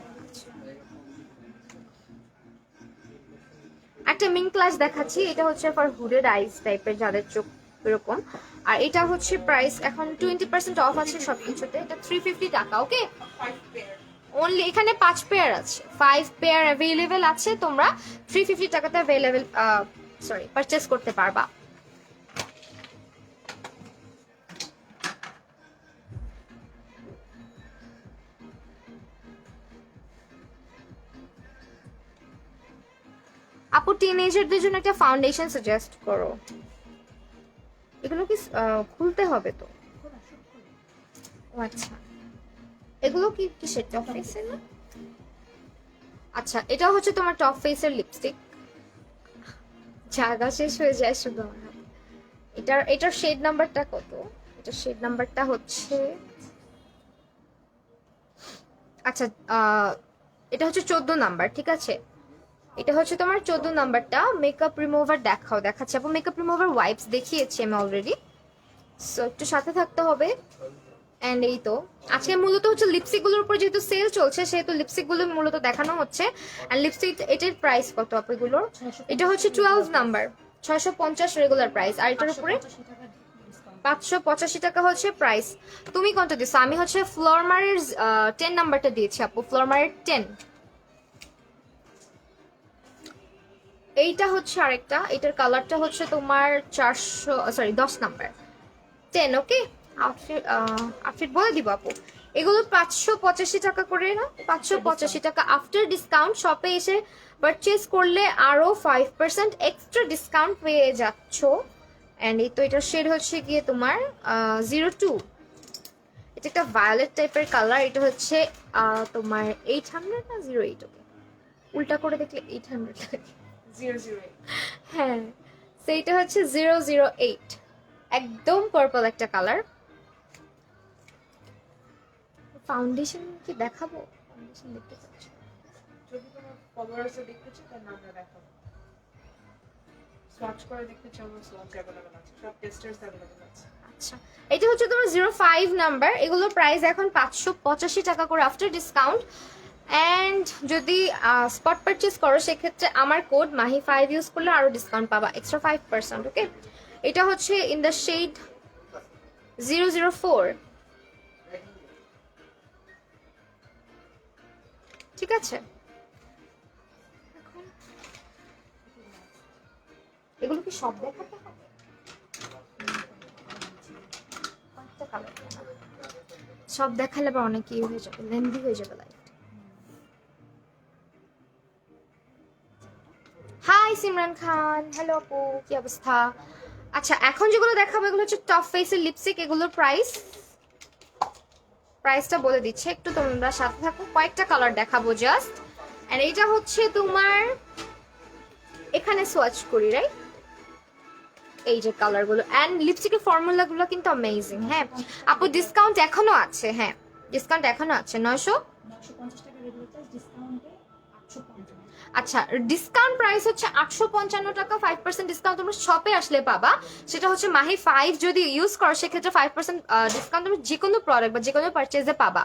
[SPEAKER 1] একটা মিন ক্লাস দেখাচ্ছি, এটা হচ্ছে ফর হুডেড আইস টাইপের, যাদের চোখ এরকম। আর এটা হচ্ছে প্রাইস এখন 20% অফ আছে সবকিছুতে। এটা 350 টাকা। ওকে,
[SPEAKER 3] 5 পেয়ার।
[SPEAKER 1] অনলি এখানে 5 পেয়ার আছে, 5 পেয়ার অ্যাভেলেবেল আছে। তোমরা 350 টাকাতে অ্যাভেলেবেল পারচেজ করতে পারবা। আপু টিনেজারদের জন্য একটা ফাউন্ডেশন সাজেস্ট করো। এগুলো কি খুলতে হবে তো? ও আচ্ছা, এগুলো কি কিসের, টপ ফেসের না? আচ্ছা, এটা হচ্ছে তোমার টপ ফেসের লিপস্টিক। জায়গা শেষ হয়ে যায় শুধু আমার হাতে। এটার শেড নাম্বারটা কত? এটার শেড নাম্বারটা হচ্ছে, আচ্ছা এটা হচ্ছে 14 নাম্বার। ঠিক আছে, এটা হচ্ছে তোমার 14 নাম্বারটা। মেকআপ রিমুভার দেখাচ্ছে আপু। মেকআপ রিমুভার ওয়াইপস দেখিয়েছি আমি অলরেডি, সো একটু সাথে থাকতে হবে। এন্ড এই তো আজকে মূলত হচ্ছে লিপস্টিক গুলোর উপর যেহেতু সেল চলছে সেহেতু লিপস্টিক গুলো মূলত দেখানো হচ্ছে। এন্ড লিপস্টিক এটার প্রাইস কত আপু এগুলোর? এটা হচ্ছে 12 নাম্বার, 650 রেগুলার প্রাইস। আর এটার উপরে 585 টাকা হচ্ছে প্রাইস। তুমি কোনটা দিছো? আমি হচ্ছে ফ্লোরমারের 10 নাম্বারটা দিয়েছি আপু, ফ্লোরমারের 10। এইটা হচ্ছে আরেকটা, এটার কালারটা হচ্ছে তোমার 10 নাম্বার 10। ওকে, আউটফিট বলে দিব আপু। এগুলো 585 টাকা করে না? 585 টাকা আফটার ডিসকাউন্ট। শপে এসে পারচেজ করলে আরো 5% এক্সট্রা ডিসকাউন্ট পেয়ে যাচ্ছ। এন্ড এই তো এটার শেড হচ্ছে গিয়ে তোমার 02। এটা একটা ভায়োলেট টাইপের কালার। এটা হচ্ছে তোমার 800 না 08? ওকে, উল্টা করে দেখলে 800 লাগে।
[SPEAKER 3] 008।
[SPEAKER 1] হ্যাঁ, সেইটা হচ্ছে 008, একদম পার্পল একটা কালার। ফাউন্ডেশন কি দেখাবো? ফাউন্ডেশন দেখতে চাচ্ছ?
[SPEAKER 3] যদি তোমার ফলোয়ার্সে দেখতে চাও তাহলে আমরা দেখাবো। সোয়াচ করে দেখতে চাও না, সোয়াচ অ্যাভেলেবল আছে, সব টেস্টার্স অ্যাভেলেবল আছে।
[SPEAKER 1] আচ্ছা, এটা হচ্ছে তোমার 05 নাম্বার। এগুলোর প্রাইস এখন 585 টাকা করে আফটার ডিসকাউন্ট। অ্যান্ড যদি স্পট পারচেস করো সেক্ষেত্রে আমার কোড মাহি5 ইউজ করলে আরো ডিসকাউন্ট পাবা, এক্সট্রা 5%। ওকে, এটা হচ্ছে ইন দ্য শেড 004। ঠিক আছে, এখন এগুলো কি সব দেখাতে হবে? কয়েকটা কালার সব দেখালে আবার অনেক ইয়ে হয়ে যাবে, লেন্দি হয়ে যাবে লাইফ। হাই সিমরান খান, হ্যালো আপু, কি অবস্থা? আচ্ছা, এখন যেগুলো দেখাবো এগুলো হচ্ছে টপ ফেসের লিপস্টিক। এগুলোর প্রাইসটা বলে দিচ্ছে, একটু তোমরা সাথে থাকো। কয়েকটা কালার দেখাবো জাস্ট। এন্ড এইটা হচ্ছে তোমার, এখানে সোয়াচ করি রাইট, এই যে কালারগুলো এন্ড লিপস্টিকের ফর্মুলাগুলো কিন্তু অ্যামেজিং। হ্যাঁ আপু, ডিসকাউন্ট এখনো আছে। হ্যাঁ ডিসকাউন্ট এখনো আছে,
[SPEAKER 2] 950 টাকা রেগুলার প্রাইস, ডিসকাউন্টে 850।
[SPEAKER 1] আচ্ছা, ডিসকাউন্ট প্রাইস হচ্ছে 855 টাকা, 5% ডিসকাউন্ট তোমরা শপে আসলে পাবা। সেটা হচ্ছে মাহি5 যদি ইউজ করো সেক্ষেত্রে 5% ডিসকাউন্ট তুমি যে কোনো প্রোডাক্ট বা যে কোনো পারচেজে পাবা।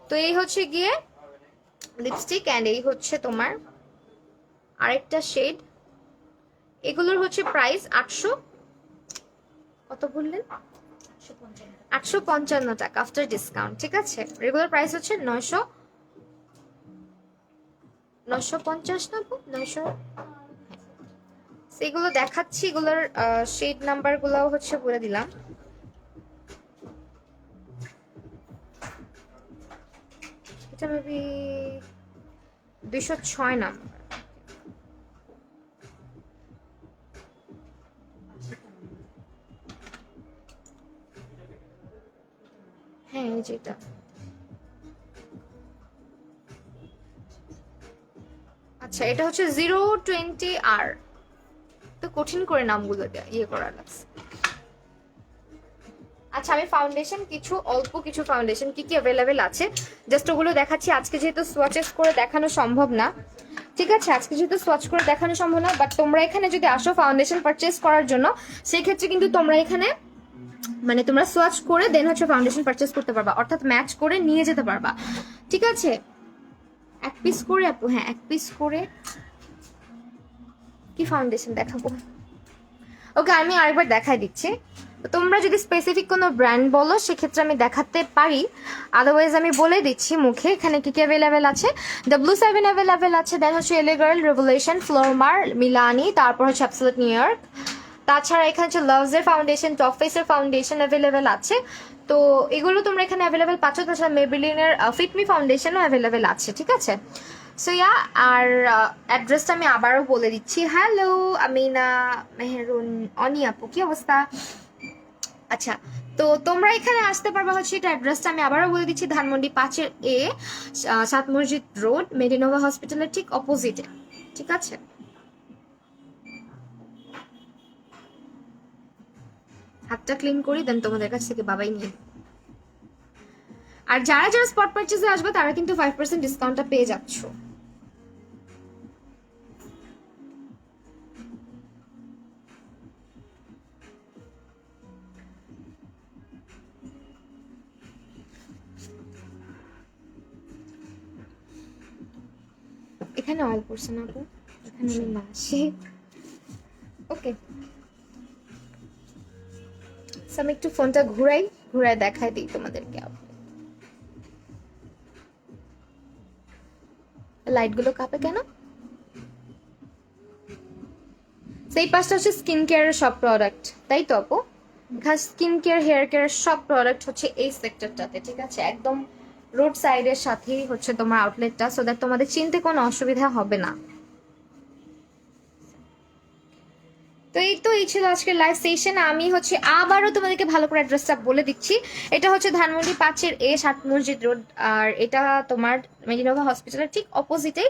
[SPEAKER 1] তো এই হচ্ছে গিয়ে লিপস্টিক অ্যান্ড এই হচ্ছে তোমার আরেকটা শেড। এগুলোর হচ্ছে প্রাইস 800, কত বললেন? 855 টাকা আফটার ডিসকাউন্ট। ঠিক আছে, রেগুলার প্রাইস হচ্ছে 950 না, 900। সেগুলো দেখাচ্ছি, এগুলোর শেড নাম্বার গুলাও হচ্ছে বলে দিলাম। এটা মেবি 206 নাম্বার। হ্যাঁ এই যেটা, আচ্ছা এটা হচ্ছে 020R। তো কঠিন করে নামগুলো ইয়ে করা লাগছে। আচ্ছা, আমি ফাউন্ডেশন অল্প কিছু ফাউন্ডেশন কি অ্যাভেলেবেল আছে জাস্ট ওগুলো দেখাচ্ছি। আজকে যেহেতু সোয়াচেস করে দেখানো সম্ভব না, ঠিক আছে, আজকে যেহেতু সোয়াচ করে দেখানো সম্ভব না, বাট তোমরা এখানে যদি আসো ফাউন্ডেশন পারচেস করার জন্য সেই ক্ষেত্রে কিন্তু তোমরা এখানে মানে তোমরা সোয়াচ করে দেন হচ্ছে ফাউন্ডেশন পারচেস করতে পারবা, অর্থাৎ ম্যাচ করে নিয়ে যেতে পারবা। ঠিক আছে, এক পিস করে আপু, হ্যাঁ এক পিস করে। কি ফাউন্ডেশন দেখাবো? ওকে, আমি আরেকবার দেখাই দিচ্ছি। তোমরা যদি স্পেসিফিক কোনো ব্র্যান্ড বলো সেক্ষেত্রে আমি দেখাতে পারি, আদারওয়াইজ আমি বলে দিচ্ছি মুখে এখানে কি কি অ্যাভেলেবেল আছে। W7 অ্যাভেলেবেল আছে, দেন হচ্ছে এলে গার্ল, রেভলিউশন, ফ্লোরমার, মিলানি, তারপর হচ্ছে অ্যাবসলিউট নিউ ইয়র্ক। তাছাড়া এখানে হচ্ছে লাভসের ফাউন্ডেশন, টপ ফেসের ফাউন্ডেশন অ্যাভেলেবেল আছে। তো এগুলো তোমরা এখানে অ্যাভেলেবেল পাচ্ছ। তাছাড়া মেবেলিনের ফিটমি ফাউন্ডেশনও অ্যাভেলেবেল আছে। ঠিক আছে, সো ইয়া, আর অ্যাড্রেসটা আমি আবারও বলে দিচ্ছি। হ্যালো আমিনা মেহরুন অনি আপু, কি অবস্থা? আচ্ছা, তো তোমরা এখানে আসতে পারবা হচ্ছে, এটা অ্যাড্রেসটা আমি আবারও বলে দিচ্ছি, ধানমন্ডি 5A, 7 মসজিদ রোড, মেডিনোভা হসপিটালের ঠিক অপোজিটে। ঠিক আছে, হাতটা ক্লিন করি দেন তোমাদের কাছ থেকে বাবাই নিয়ে। আর যারা যারা স্পট পারচেজে আসবে তারা কিন্তু 5% ডিসকাউন্টটা পেয়ে যাচ্ছ। এখানে অয়েল পড়ছে না আপু, এখানে আমি না আসি। ওকে, আমি একটু ফোনটা ঘুরাই দেখাই দিই তোমাদেরকে। লাইট গুলো কাঁপে কেন? সেই পাশটা হচ্ছে স্কিন কেয়ারের সব প্রোডাক্ট, তাই তো আপু? এখানে স্কিন কেয়ার, হেয়ার কেয়ার সব প্রোডাক্ট হচ্ছে এই সেক্টরটাতে। ঠিক আছে, একদম রোড সাইডের সাথেই হচ্ছে তোমার আউটলেটটা, সো দ্যাট তোমাদের চিনতে কোনো অসুবিধা হবে না। তো এই ছিল আজকের লাইভ সেশন। আমি হচ্ছে আবারও তোমাদেরকে ভালো করে অ্যাড্রেসটা বলে দিচ্ছি। এটা হচ্ছে ধানমন্ডি 5A, 7 মসজিদ রোড, আর এটা তোমার মেডিনোভা হসপিটালের ঠিক অপোজিটে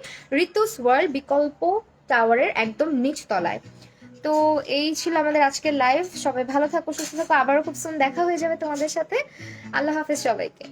[SPEAKER 1] ঋতুস ওয়ার্ল্ড বিকল্প টাওয়ারের একদম নিচ তলায়। তো এই ছিল আমাদের আজকের লাইভ। সবাই ভালো থাকো, সুস্থ থাকো, আবারও খুব সুন্দর দেখা হয়ে যাবে তোমাদের সাথে। আল্লাহ হাফেজ সবাইকে।